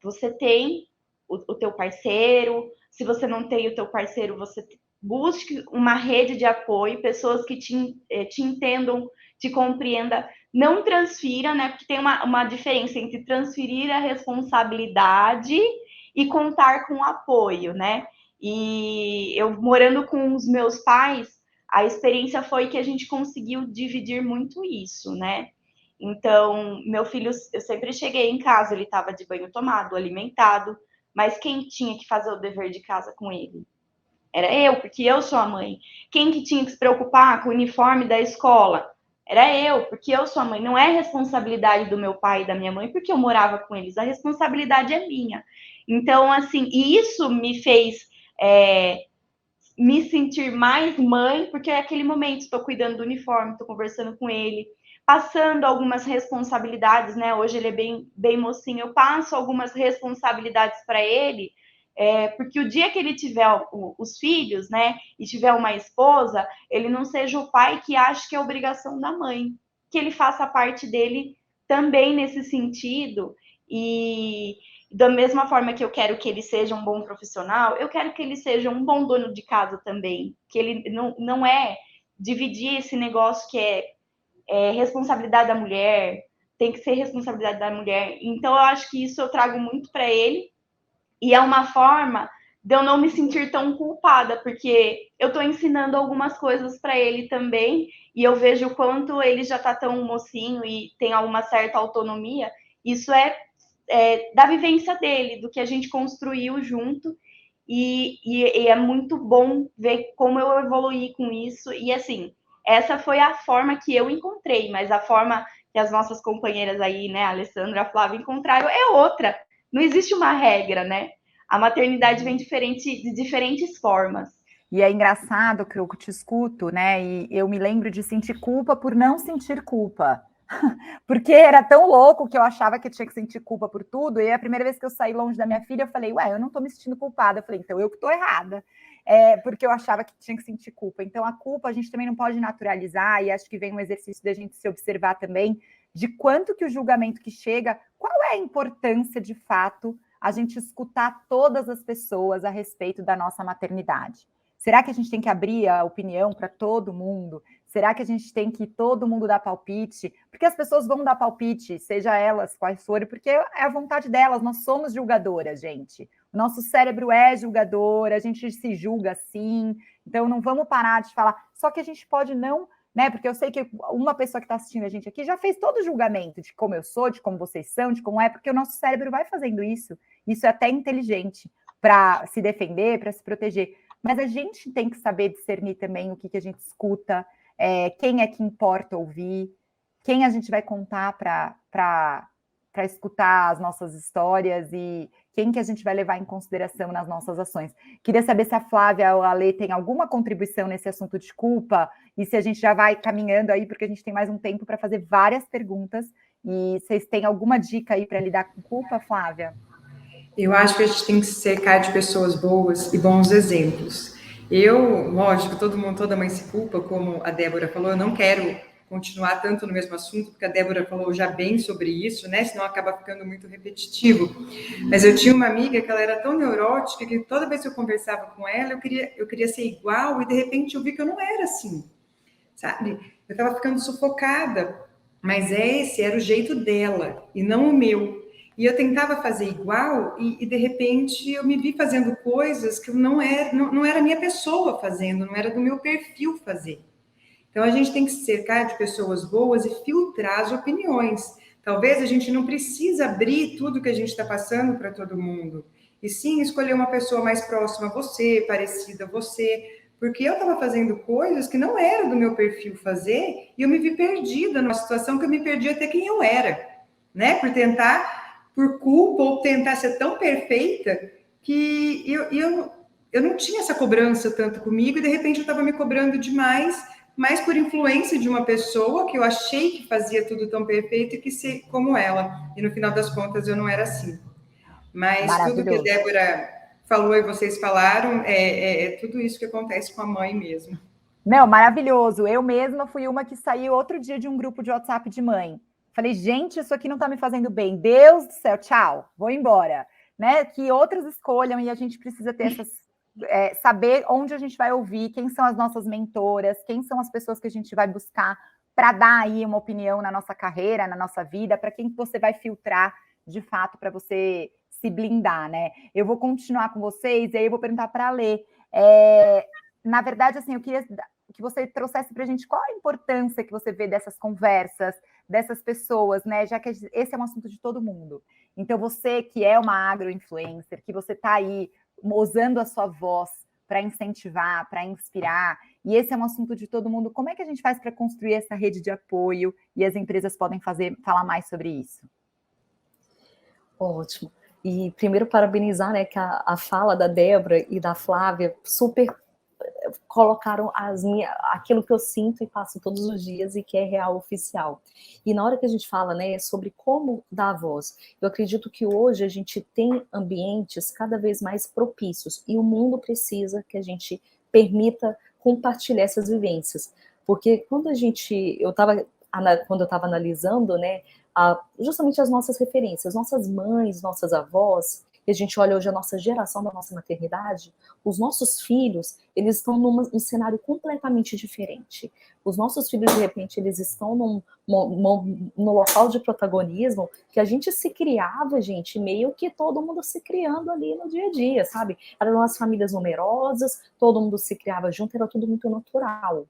Você tem o teu parceiro, se você não tem o teu parceiro, você busque uma rede de apoio, pessoas que te entendam, te compreendam. Não transfira, né? Porque tem uma diferença entre transferir a responsabilidade e contar com apoio, né? E eu morando com os meus pais, a experiência foi que a gente conseguiu dividir muito isso, né? Então, meu filho, eu sempre cheguei em casa, ele estava de banho tomado, alimentado, mas quem tinha que fazer o dever de casa com ele? Era eu, porque eu sou a mãe. Quem que tinha que se preocupar com o uniforme da escola? Era eu, porque eu sou a mãe. Não é responsabilidade do meu pai e da minha mãe, porque eu morava com eles. A responsabilidade é minha. Então, assim, e isso me fez me sentir mais mãe, porque é aquele momento, estou cuidando do uniforme, estou conversando com ele, passando algumas responsabilidades, né? Hoje ele é bem mocinho, eu passo algumas responsabilidades para ele, porque o dia que ele tiver os filhos, né, e tiver uma esposa, ele não seja o pai que acha que é obrigação da mãe, que ele faça parte dele também nesse sentido, e da mesma forma que eu quero que ele seja um bom profissional, eu quero que ele seja um bom dono de casa também, que ele não é dividir esse negócio que é responsabilidade da mulher, tem que ser responsabilidade da mulher. Então, eu acho que isso eu trago muito para ele, e é uma forma de eu não me sentir tão culpada, porque eu estou ensinando algumas coisas para ele também, e eu vejo o quanto ele já está tão mocinho e tem alguma certa autonomia. Isso é da vivência dele, do que a gente construiu junto, e é muito bom ver como eu evoluí com isso. E assim, essa foi a forma que eu encontrei, mas a forma que as nossas companheiras aí, né, a Alessandra e a Flávia, encontraram é outra. Não existe uma regra, né? A maternidade vem de diferentes formas. E é engraçado que eu te escuto, né? E eu me lembro de sentir culpa por não sentir culpa. Porque era tão louco que eu achava que eu tinha que sentir culpa por tudo. E a primeira vez que eu saí longe da minha filha, eu falei, ué, eu não tô me sentindo culpada. Eu falei, então eu que tô errada. Porque eu achava que tinha que sentir culpa. Então a culpa a gente também não pode naturalizar, e acho que vem um exercício da gente se observar também de quanto que o julgamento que chega, qual é a importância de fato a gente escutar todas as pessoas a respeito da nossa maternidade. Será que a gente tem que abrir a opinião para todo mundo? Será que a gente tem que todo mundo dar palpite? Porque as pessoas vão dar palpite, seja elas quais forem, porque é a vontade delas, nós somos julgadoras, gente. O nosso cérebro é julgador, a gente se julga sim, então não vamos parar de falar. Só que a gente pode não, né? Porque eu sei que uma pessoa que está assistindo a gente aqui já fez todo o julgamento de como eu sou, de como vocês são, de como é, porque o nosso cérebro vai fazendo isso. Isso é até inteligente para se defender, para se proteger. Mas a gente tem que saber discernir também o que a gente escuta, quem é que importa ouvir, quem a gente vai contar para escutar as nossas histórias e quem que a gente vai levar em consideração nas nossas ações. Queria saber se a Flávia ou a Lê tem alguma contribuição nesse assunto de culpa e se a gente já vai caminhando aí, porque a gente tem mais um tempo para fazer várias perguntas. E vocês têm alguma dica aí para lidar com culpa, Flávia? Eu acho que a gente tem que se cercar de pessoas boas e bons exemplos. Eu, lógico, toda mãe se culpa, como a Débora falou, eu não quero continuar tanto no mesmo assunto, porque a Débora falou já bem sobre isso, né? Senão acaba ficando muito repetitivo. Mas eu tinha uma amiga que ela era tão neurótica que toda vez que eu conversava com ela, eu queria ser igual, e de repente eu vi que eu não era assim, sabe? Eu estava ficando sufocada, mas esse era o jeito dela e não o meu. E eu tentava fazer igual e de repente eu me vi fazendo coisas que não era a minha pessoa fazendo, não era do meu perfil fazer. Então a gente tem que se cercar de pessoas boas e filtrar as opiniões. Talvez a gente não precise abrir tudo que a gente está passando para todo mundo. E sim escolher uma pessoa mais próxima a você, parecida a você, porque eu estava fazendo coisas que não era do meu perfil fazer e eu me vi perdida numa situação que eu me perdi até quem eu era, né? Por culpa ou tentar ser tão perfeita que eu não tinha essa cobrança tanto comigo e de repente eu estava me cobrando demais, mas por influência de uma pessoa que eu achei que fazia tudo tão perfeito e que ser como ela. E no final das contas eu não era assim. Mas tudo que a Débora falou e vocês falaram é tudo isso que acontece com a mãe mesmo. Não, maravilhoso. Eu mesma fui uma que saiu outro dia de um grupo de WhatsApp de mãe. Falei, gente, isso aqui não está me fazendo bem. Deus do céu, tchau, vou embora. Né? Que outras escolham e a gente precisa ter saber onde a gente vai ouvir, quem são as nossas mentoras, quem são as pessoas que a gente vai buscar para dar aí uma opinião na nossa carreira, na nossa vida, para quem você vai filtrar de fato para você se blindar, né? Eu vou continuar com vocês e aí eu vou perguntar para a Lê. Na verdade, assim, eu queria que você trouxesse para a gente qual a importância que você vê dessas conversas, dessas pessoas, né? Já que esse é um assunto de todo mundo. Então, você que é uma agro-influencer, que você está aí usando a sua voz para incentivar, para inspirar, e esse é um assunto de todo mundo, como é que a gente faz para construir essa rede de apoio e as empresas podem falar mais sobre isso? Ótimo. E primeiro parabenizar, né, que a fala da Débora e da Flávia super colocaram aquilo que eu sinto e passo todos os dias e que é real oficial. E na hora que a gente fala, né, sobre como dar voz, eu acredito que hoje a gente tem ambientes cada vez mais propícios e o mundo precisa que a gente permita compartilhar essas vivências. Porque quando eu estava analisando, né, justamente as nossas referências, nossas mães, nossas avós, e a gente olha hoje a nossa geração da nossa maternidade, os nossos filhos, eles estão num cenário completamente diferente. Os nossos filhos, de repente, eles estão no local de protagonismo que a gente se criava, gente, meio que todo mundo se criando ali no dia a dia, sabe? Eram as famílias numerosas, todo mundo se criava junto, era tudo muito natural.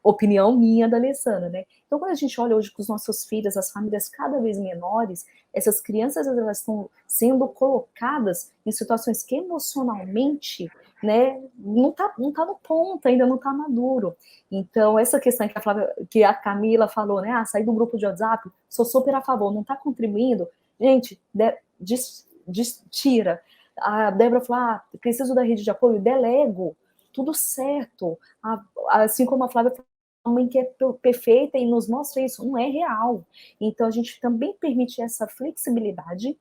Opinião minha da Alessandra, né? Então, quando a gente olha hoje com os nossos filhos, as famílias cada vez menores, essas crianças, elas estão sendo colocadas em situações que emocionalmente, né, não tá no ponto, ainda não tá maduro. Então, essa questão que a Camila falou, né, sair do grupo de WhatsApp, sou super a favor, não tá contribuindo, gente, tira. A Débora falou, preciso da rede de apoio, delego, tudo certo. Assim como a Flávia falou, a mãe que é perfeita e nos mostra isso, não é real. Então, a gente também permite essa flexibilidade,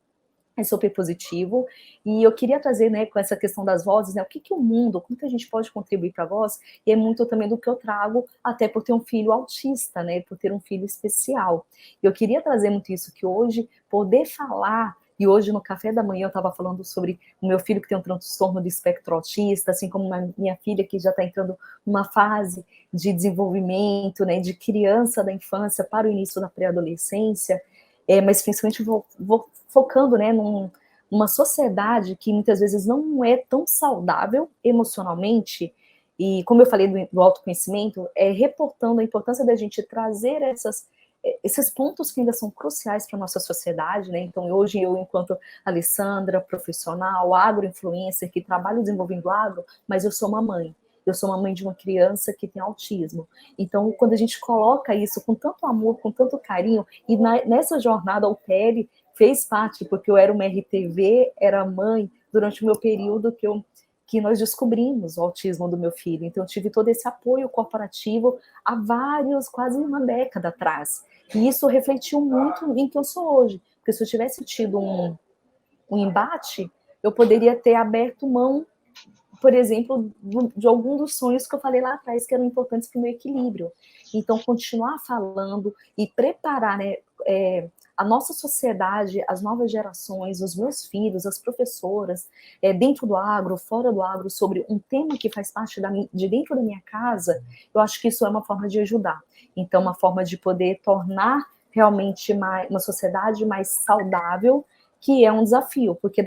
é super positivo, e eu queria trazer, né, com essa questão das vozes, né, o que o mundo, como que a gente pode contribuir para a voz, e é muito também do que eu trago, até por ter um filho autista, né, por ter um filho especial. Eu queria trazer muito isso, que hoje, poder falar, e hoje no café da manhã eu estava falando sobre o meu filho que tem um transtorno do espectro autista, assim como a minha filha que já está entrando numa fase de desenvolvimento, né, de criança da infância para o início da pré-adolescência, mas principalmente vou focando, né, numa sociedade que muitas vezes não é tão saudável emocionalmente, e como eu falei do autoconhecimento, reportando a importância da gente trazer esses pontos que ainda são cruciais para a nossa sociedade, né? Então, hoje eu, enquanto Alessandra, profissional, agro-influencer, que trabalho desenvolvendo agro, mas eu sou uma mãe. Eu sou uma mãe de uma criança que tem autismo. Então, quando a gente coloca isso com tanto amor, com tanto carinho, e nessa jornada, o PL fez parte, porque eu era uma RTV, era mãe, durante o meu período que nós descobrimos o autismo do meu filho. Então, eu tive todo esse apoio corporativo há quase uma década atrás. E isso refletiu muito em quem eu sou hoje. Porque se eu tivesse tido um embate, eu poderia ter aberto mão, por exemplo, de algum dos sonhos que eu falei lá atrás, que eram importantes para o meu equilíbrio. Então, continuar falando e preparar, né, a nossa sociedade, as novas gerações, os meus filhos, as professoras, dentro do agro, fora do agro, sobre um tema que faz parte de dentro da minha casa, eu acho que isso é uma forma de ajudar. Então, uma forma de poder tornar realmente uma sociedade mais saudável, que é um desafio, porque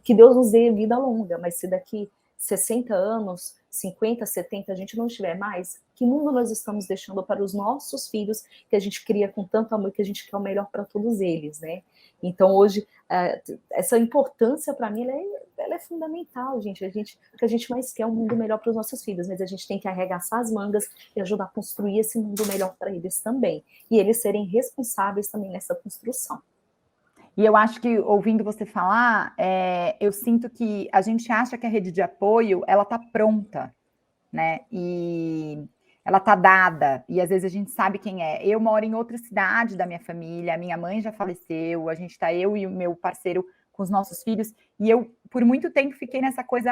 que Deus nos dê vida longa, mas se daqui 60 anos, 50, 70, a gente não estiver mais, que mundo nós estamos deixando para os nossos filhos, que a gente cria com tanto amor, que a gente quer o melhor para todos eles, né? Então, hoje, essa importância, para mim, ela é fundamental, gente. O que a gente mais quer é um mundo melhor para os nossos filhos, mas a gente tem que arregaçar as mangas e ajudar a construir esse mundo melhor para eles também. E eles serem responsáveis também nessa construção. E eu acho que, ouvindo você falar, eu sinto que a gente acha que a rede de apoio, ela está pronta, né? E ela está dada, e às vezes a gente sabe quem é. Eu moro em outra cidade da minha família, a minha mãe já faleceu, a gente está, eu e o meu parceiro com os nossos filhos, e eu, por muito tempo, fiquei nessa coisa,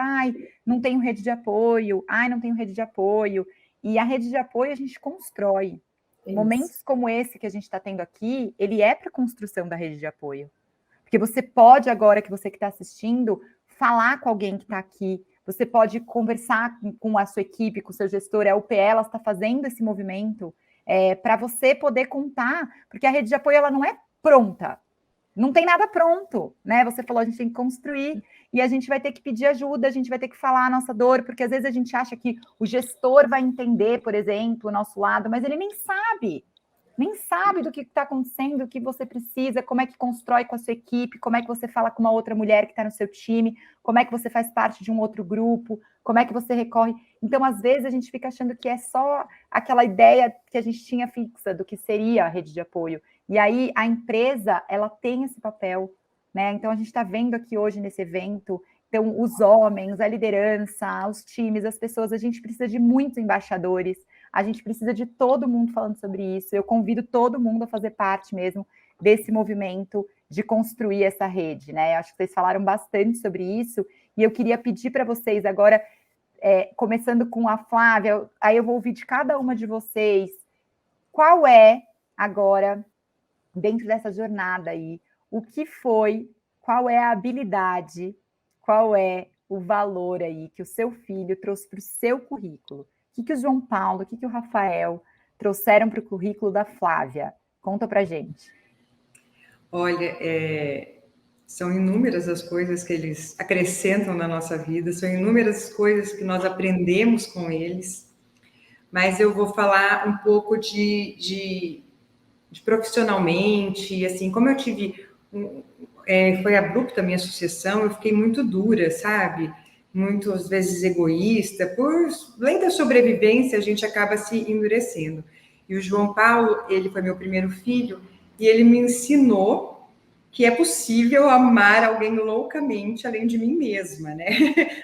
não tenho rede de apoio, não tenho rede de apoio. E a rede de apoio a gente constrói. Isso. Momentos como esse que a gente está tendo aqui, ele é para a construção da rede de apoio. Porque você pode agora, que você que está assistindo, falar com alguém que está aqui, você pode conversar com a sua equipe, com o seu gestor, a UPE, ela está fazendo esse movimento para você poder contar, porque a rede de apoio ela não é pronta, não tem nada pronto, né? Você falou, a gente tem que construir e a gente vai ter que pedir ajuda, a gente vai ter que falar a nossa dor, porque às vezes a gente acha que o gestor vai entender, por exemplo, o nosso lado, mas ele nem sabe do que está acontecendo, o que você precisa, como é que constrói com a sua equipe, como é que você fala com uma outra mulher que está no seu time, como é que você faz parte de um outro grupo, como é que você recorre. Então, às vezes, a gente fica achando que é só aquela ideia que a gente tinha fixa do que seria a rede de apoio. E aí, a empresa, ela tem esse papel, né? Então, a gente está vendo aqui hoje nesse evento, então, os homens, a liderança, os times, as pessoas, a gente precisa de muitos embaixadores, a gente precisa de todo mundo falando sobre isso. Eu convido todo mundo a fazer parte mesmo desse movimento de construir essa rede, né? Eu acho que vocês falaram bastante sobre isso, e eu queria pedir para vocês agora, começando com a Flávia, aí eu vou ouvir de cada uma de vocês, qual é agora, dentro dessa jornada aí, o que foi qual é a habilidade, qual é o valor aí que o seu filho trouxe para o seu currículo. O que o João Paulo, o que o Rafael trouxeram para o currículo da Flávia? Conta para gente. Olha, são inúmeras as coisas que eles acrescentam na nossa vida, são inúmeras as coisas que nós aprendemos com eles, mas eu vou falar um pouco de profissionalmente, assim, como eu tive... foi abrupta a minha sucessão, eu fiquei muito dura, sabe? Muitas vezes egoísta, por lei da sobrevivência, a gente acaba se endurecendo. E o João Paulo, ele foi meu primeiro filho, e ele me ensinou que é possível amar alguém loucamente além de mim mesma, né?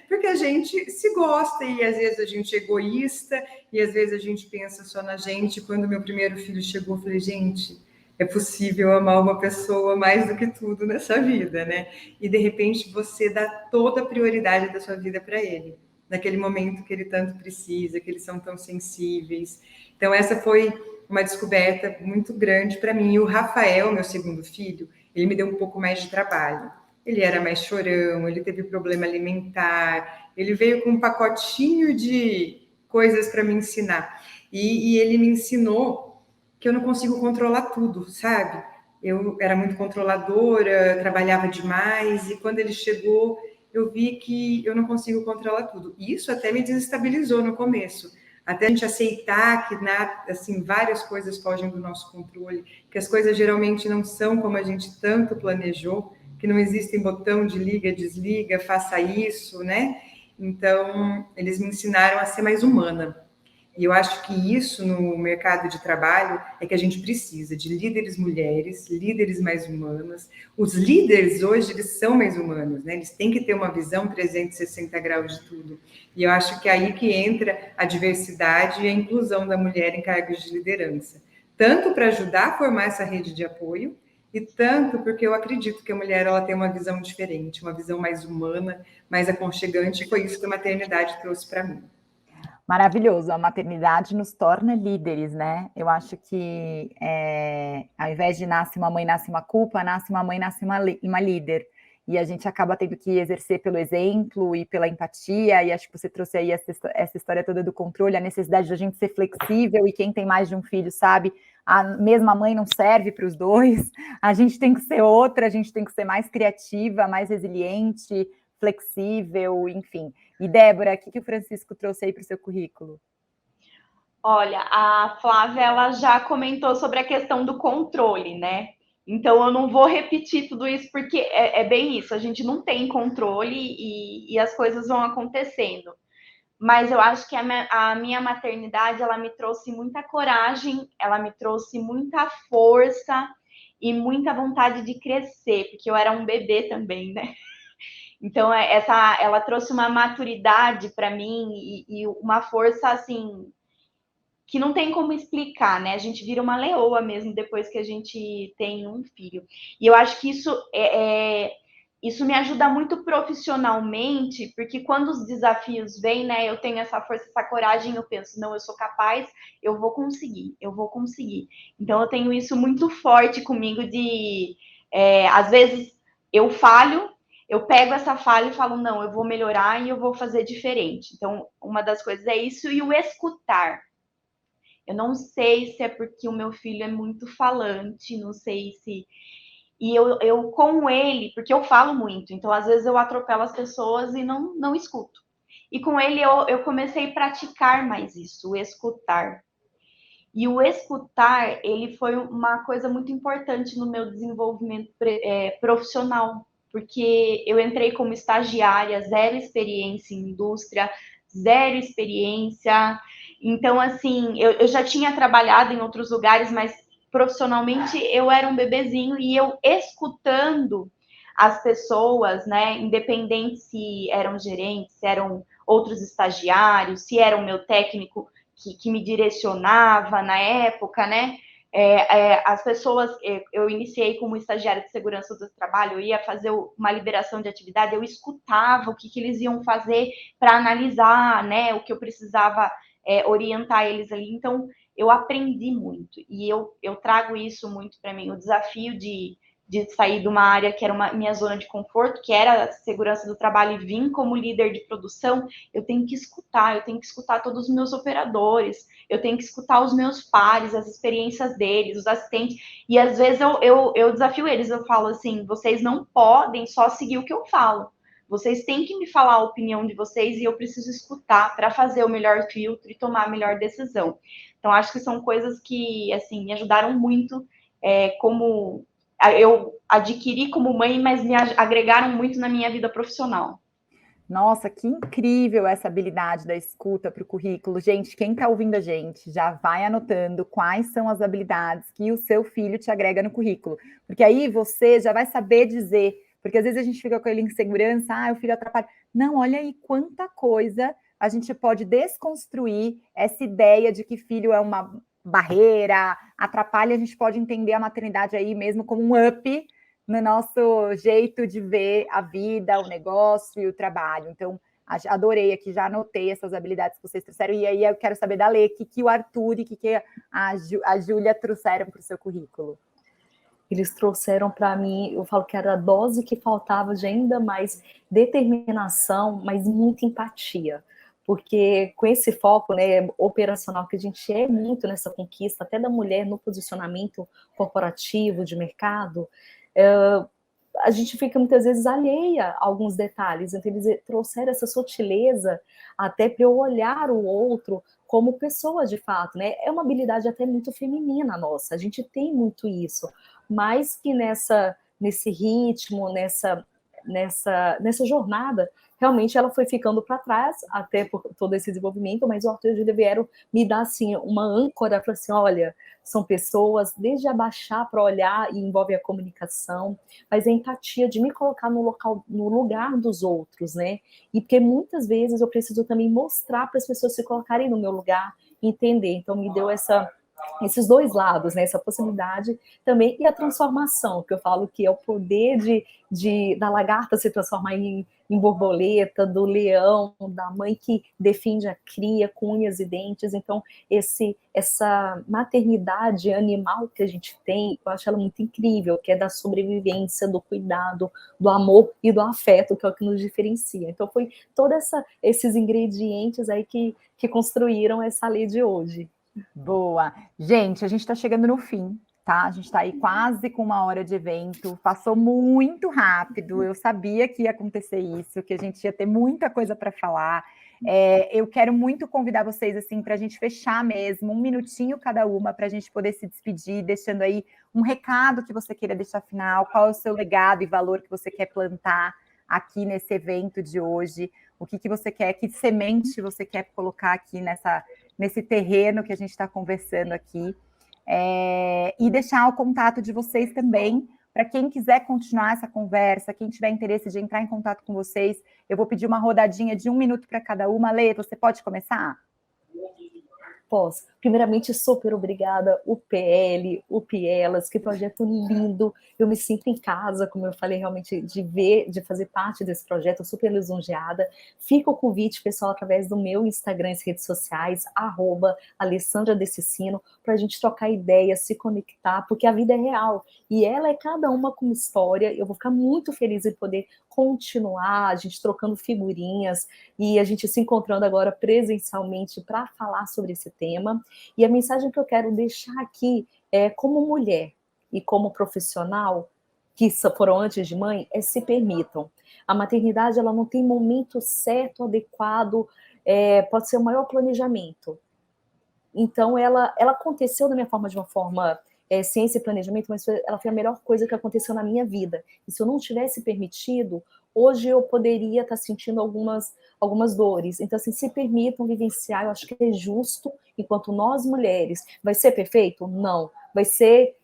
Porque a gente se gosta e às vezes a gente é egoísta e às vezes a gente pensa só na gente. Quando meu primeiro filho chegou, eu falei, gente, é possível amar uma pessoa mais do que tudo nessa vida, né? E de repente você dá toda a prioridade da sua vida para ele, naquele momento que ele tanto precisa, que eles são tão sensíveis. Então essa foi uma descoberta muito grande para mim. E o Rafael, meu segundo filho, ele me deu um pouco mais de trabalho. Ele era mais chorão, ele teve problema alimentar, ele veio com um pacotinho de coisas para me ensinar. E ele me ensinou que eu não consigo controlar tudo, sabe? Eu era muito controladora, trabalhava demais, e quando ele chegou, eu vi que eu não consigo controlar tudo. E isso até me desestabilizou no começo. Até a gente aceitar que assim, várias coisas fogem do nosso controle, que as coisas geralmente não são como a gente tanto planejou, que não existe botão de liga, desliga, faça isso, né? Então, eles me ensinaram a ser mais humana. E eu acho que isso no mercado de trabalho é que a gente precisa de líderes mulheres, líderes mais humanas. Os líderes hoje, eles são mais humanos, né? Eles têm que ter uma visão 360 graus de tudo. E eu acho que é aí que entra a diversidade e a inclusão da mulher em cargos de liderança. Tanto para ajudar a formar essa rede de apoio, e tanto porque eu acredito que a mulher ela tem uma visão diferente, uma visão mais humana, mais aconchegante, e foi isso que a maternidade trouxe para mim. Maravilhoso, a maternidade nos torna líderes, né? Eu acho que ao invés de nasce uma mãe, nasce uma culpa, nasce uma mãe, nasce uma líder. E a gente acaba tendo que exercer pelo exemplo e pela empatia, e acho que você trouxe aí essa história toda do controle, a necessidade de a gente ser flexível, e quem tem mais de um filho sabe, a mesma mãe não serve para os dois, a gente tem que ser outra, a gente tem que ser mais criativa, mais resiliente, flexível, enfim. E Débora, o que o Francisco trouxe aí para o seu currículo? Olha, a Flávia, ela já comentou sobre a questão do controle, né? Então, eu não vou repetir tudo isso, porque é bem isso, a gente não tem controle e as coisas vão acontecendo. Mas eu acho que a minha maternidade, ela me trouxe muita coragem, ela me trouxe muita força e muita vontade de crescer, porque eu era um bebê também, né? Então, ela trouxe uma maturidade para mim e uma força, assim, que não tem como explicar, né? A gente vira uma leoa mesmo depois que a gente tem um filho. E eu acho que isso me ajuda muito profissionalmente, porque quando os desafios vêm, né, eu tenho essa força, essa coragem, eu penso, não, eu sou capaz, eu vou conseguir, eu vou conseguir. Então, eu tenho isso muito forte comigo às vezes, eu falho, eu pego essa falha e falo, não, eu vou melhorar e eu vou fazer diferente. Então, uma das coisas é isso, e o escutar. Eu não sei se é porque o meu filho é muito falante, não sei se... E eu com ele, porque eu falo muito, então às vezes eu atropelo as pessoas e não escuto. E com ele eu comecei a praticar mais isso, o escutar. E o escutar, ele foi uma coisa muito importante no meu desenvolvimento profissional, porque eu entrei como estagiária, zero experiência em indústria, zero experiência. Então, assim, eu já tinha trabalhado em outros lugares, mas profissionalmente eu era um bebezinho e eu escutando as pessoas, né, independente se eram gerentes, se eram outros estagiários, se era o meu técnico que me direcionava na época, né? As pessoas, eu iniciei como estagiária de segurança do trabalho, eu ia fazer uma liberação de atividade, eu escutava o que eles iam fazer para analisar, né? O que eu precisava orientar eles ali. Então, eu aprendi muito e eu trago isso muito para mim, o desafio de de sair de uma área que era minha zona de conforto, que era a segurança do trabalho, e vim como líder de produção, eu tenho que escutar todos os meus operadores, eu tenho que escutar os meus pares, as experiências deles, os assistentes, e às vezes eu desafio eles, eu falo assim, vocês não podem só seguir o que eu falo, vocês têm que me falar a opinião de vocês e eu preciso escutar para fazer o melhor filtro e tomar a melhor decisão. Então, acho que são coisas que, assim, me ajudaram muito, como eu adquiri como mãe, mas me agregaram muito na minha vida profissional. Nossa, que incrível essa habilidade da escuta para o currículo. Gente, quem está ouvindo a gente, já vai anotando quais são as habilidades que o seu filho te agrega no currículo. Porque aí você já vai saber dizer, porque às vezes a gente fica com ele em segurança, o filho atrapalha. Não, olha aí quanta coisa a gente pode desconstruir essa ideia de que filho é uma barreira, atrapalha, a gente pode entender a maternidade aí mesmo como um up no nosso jeito de ver a vida, o negócio e o trabalho. Então, adorei aqui, já anotei essas habilidades que vocês trouxeram, e aí eu quero saber da Lê, que o Arthur e que a Júlia trouxeram para o seu currículo. Eles trouxeram para mim, eu falo que era a dose que faltava de ainda mais determinação, mas muita empatia. Porque com esse foco, né, operacional que a gente é muito nessa conquista, até da mulher no posicionamento corporativo, de mercado, a gente fica muitas vezes alheia a alguns detalhes. Então eles trouxeram essa sutileza até para eu olhar o outro como pessoa de fato, né? É uma habilidade até muito feminina nossa, a gente tem muito isso, mas que nesse ritmo, nessa jornada, realmente ela foi ficando para trás, até por todo esse desenvolvimento, mas o Arthur e a Júlia vieram me dar assim, uma âncora para assim, olha, são pessoas, desde abaixar para olhar, e envolve a comunicação, mas a empatia de me colocar no lugar dos outros, né? E porque muitas vezes eu preciso também mostrar para as pessoas se colocarem no meu lugar, entender. Então me deu esses dois lados, né? Essa possibilidade também, e a transformação, que eu falo que é o poder da lagarta se transformar em borboleta, do leão, da mãe que defende a cria com unhas e dentes. Então, essa maternidade animal que a gente tem, eu acho ela muito incrível, que é da sobrevivência, do cuidado, do amor e do afeto, que é o que nos diferencia. Então, foi todos esses ingredientes aí que construíram essa lei de hoje. Boa. Gente, a gente está chegando no fim, tá? A gente está aí quase com 1 hora de evento. Passou muito rápido. Eu sabia que ia acontecer isso, que a gente ia ter muita coisa para falar. Eu quero muito convidar vocês assim para a gente fechar mesmo, 1 minutinho cada uma, para a gente poder se despedir, deixando aí um recado que você queira deixar final, qual é o seu legado e valor que você quer plantar aqui nesse evento de hoje, o que você quer, que semente você quer colocar aqui nesse terreno que a gente está conversando aqui, e deixar o contato de vocês também, para quem quiser continuar essa conversa, quem tiver interesse de entrar em contato com vocês, eu vou pedir uma rodadinha de 1 minuto para cada uma. Lê, você pode começar? Posso. Primeiramente, super obrigada, UPL, UPELAS, que projeto lindo. Eu me sinto em casa, como eu falei, realmente, de fazer parte desse projeto, super lisonjeada. Fica o convite, pessoal, através do meu Instagram e redes sociais, @AlessandraDecicino, para a gente trocar ideias, se conectar, porque a vida é real, e ela é cada uma com uma história. Eu vou ficar muito feliz em poder continuar, a gente trocando figurinhas, e a gente se encontrando agora presencialmente para falar sobre esse tema. E a mensagem que eu quero deixar aqui é, como mulher e como profissional, que foram antes de mãe, se permitam. A maternidade, ela não tem momento certo, adequado, pode ser o maior planejamento. Então, ela aconteceu da minha forma, de uma forma ciência e planejamento, mas ela foi a melhor coisa que aconteceu na minha vida. E se eu não tivesse permitido, hoje eu poderia estar sentindo algumas dores. Então, assim, se permitam vivenciar, eu acho que é justo, enquanto nós mulheres. Vai ser perfeito? Não. Vai ser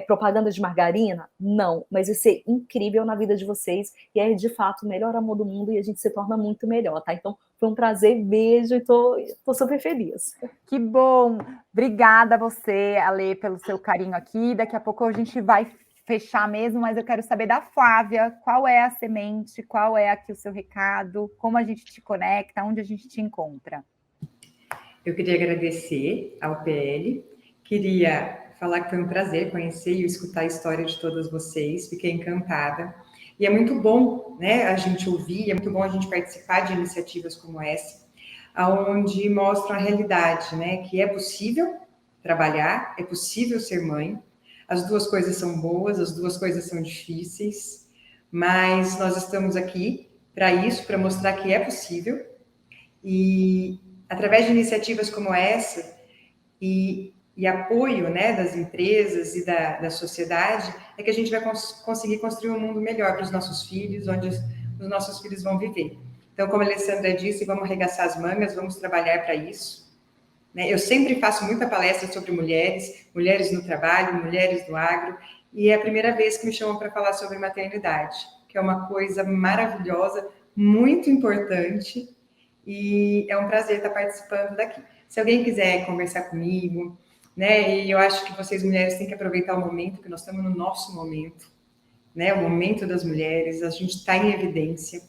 propaganda de margarina? Não. Mas vai ser incrível na vida de vocês, e é, de fato, o melhor amor do mundo, e a gente se torna muito melhor, tá? Então, foi um prazer, beijo, e tô super feliz. Que bom! Obrigada a você, Ale, pelo seu carinho aqui. Daqui a pouco a gente vai fechar mesmo, mas eu quero saber da Flávia, qual é a semente, qual é aqui o seu recado, como a gente te conecta, onde a gente te encontra. Eu queria agradecer ao PL, queria falar que foi um prazer conhecer e escutar a história de todas vocês, fiquei encantada. E é muito bom, né, a gente ouvir, é muito bom a gente participar de iniciativas como essa, onde mostram a realidade, né, que é possível trabalhar, é possível ser mãe, as duas coisas são boas, as duas coisas são difíceis, mas nós estamos aqui para isso, para mostrar que é possível, e através de iniciativas como essa, e apoio, né, das empresas e da sociedade, é que a gente vai conseguir construir um mundo melhor para os nossos filhos, onde os nossos filhos vão viver. Então, como a Alessandra disse, vamos arregaçar as mangas, vamos trabalhar para isso. Né? Eu sempre faço muita palestra sobre mulheres, mulheres no trabalho, mulheres no agro, e é a primeira vez que me chamam para falar sobre maternidade, que é uma coisa maravilhosa, muito importante, e é um prazer estar participando daqui. Se alguém quiser conversar comigo, né, e eu acho que vocês mulheres têm que aproveitar o momento, que nós estamos no nosso momento, né, o momento das mulheres, a gente está em evidência,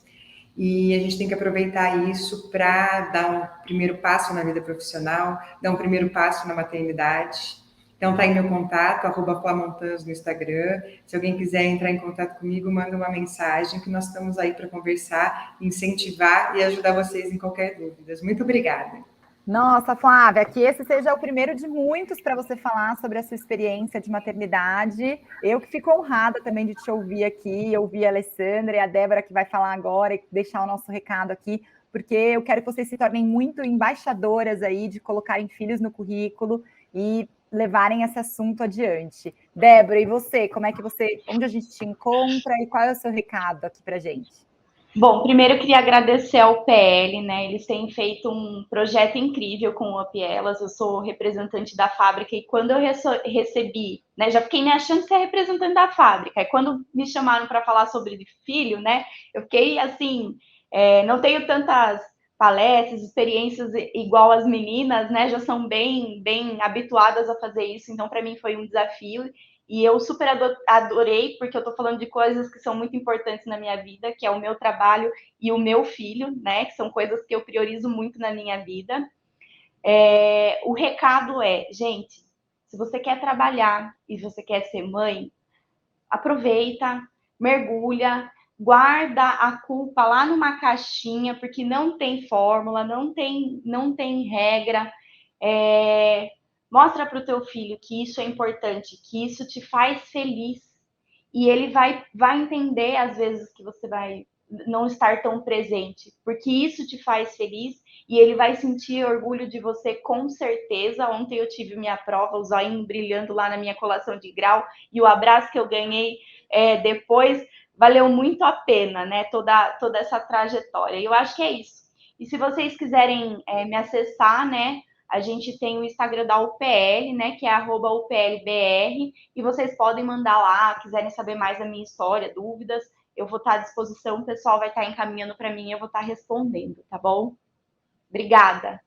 e a gente tem que aproveitar isso para dar um primeiro passo na vida profissional, dar um primeiro passo na maternidade. Então, tá aí meu contato, @flamontanos no Instagram. Se alguém quiser entrar em contato comigo, manda uma mensagem, que nós estamos aí para conversar, incentivar e ajudar vocês em qualquer dúvida. Muito obrigada. Nossa, Flávia, que esse seja o primeiro de muitos para você falar sobre a sua experiência de maternidade. Eu que fico honrada também de te ouvir aqui, ouvir a Alessandra e a Débora que vai falar agora e deixar o nosso recado aqui, porque eu quero que vocês se tornem muito embaixadoras aí de colocarem filhos no currículo e levarem esse assunto adiante. Débora, e você, onde a gente te encontra e qual é o seu recado aqui para a gente? Bom, primeiro eu queria agradecer ao PL, né? Eles têm feito um projeto incrível com o Up Elas. Eu sou representante da fábrica e quando eu recebi, né? Já fiquei me achando ser representante da fábrica. E quando me chamaram para falar sobre filho, né? Eu fiquei assim, não tenho tantas palestras, experiências igual as meninas, né? Já são bem habituadas a fazer isso. Então, para mim foi um desafio. E eu super adorei, porque eu estou falando de coisas que são muito importantes na minha vida, que é o meu trabalho e o meu filho, né? Que são coisas que eu priorizo muito na minha vida. O recado é, gente, se você quer trabalhar e você quer ser mãe, aproveita, mergulha, guarda a culpa lá numa caixinha, porque não tem fórmula, não tem regra. Mostra para o teu filho que isso é importante, que isso te faz feliz. E ele vai entender, às vezes, que você vai não estar tão presente, porque isso te faz feliz e ele vai sentir orgulho de você com certeza. Ontem eu tive minha prova, o zoinho brilhando lá na minha colação de grau e o abraço que eu ganhei depois valeu muito a pena, né? Toda essa trajetória. E eu acho que é isso. E se vocês quiserem me acessar, né? A gente tem o Instagram da UPL, né, que é @uplbr, e vocês podem mandar lá, quiserem saber mais da minha história, dúvidas, eu vou estar à disposição, o pessoal vai estar encaminhando para mim e eu vou estar respondendo, tá bom? Obrigada.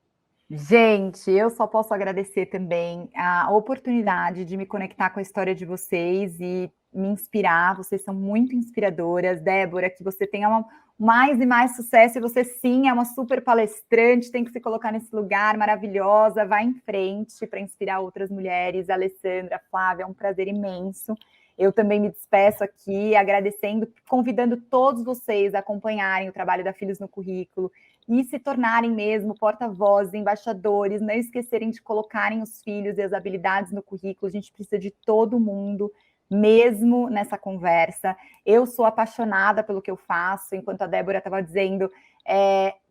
Gente, eu só posso agradecer também a oportunidade de me conectar com a história de vocês e me inspirar. Vocês são muito inspiradoras. Débora, que você tenha mais e mais sucesso. E você, sim, é uma super palestrante, tem que se colocar nesse lugar, maravilhosa. Vá em frente para inspirar outras mulheres. Alessandra, Flávia, é um prazer imenso. Eu também me despeço aqui, agradecendo, convidando todos vocês a acompanharem o trabalho da Filhos no Currículo e se tornarem mesmo porta-vozes, embaixadores, não esquecerem de colocarem os filhos e as habilidades no currículo. A gente precisa de todo mundo, mesmo nessa conversa. Eu sou apaixonada pelo que eu faço, enquanto a Débora estava dizendo,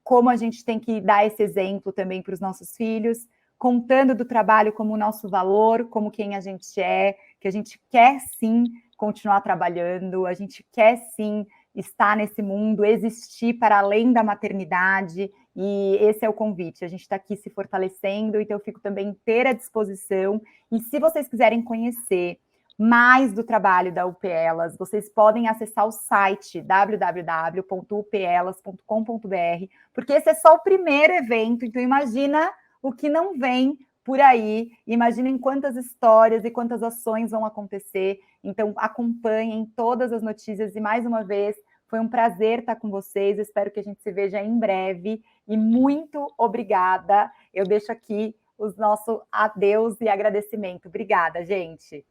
como a gente tem que dar esse exemplo também para os nossos filhos, contando do trabalho como o nosso valor, como quem a gente é, que a gente quer sim continuar trabalhando, a gente quer sim estar nesse mundo, existir para além da maternidade, e esse é o convite. A gente está aqui se fortalecendo, então eu fico também inteira à disposição. E se vocês quiserem conhecer mais do trabalho da UPELAS, vocês podem acessar o site www.upelas.com.br, porque esse é só o primeiro evento, então imagina o que não vem por aí, imaginem quantas histórias e quantas ações vão acontecer. Então acompanhem todas as notícias e mais uma vez foi um prazer estar com vocês, espero que a gente se veja em breve e muito obrigada. Eu deixo aqui o nosso adeus e agradecimento. Obrigada, gente.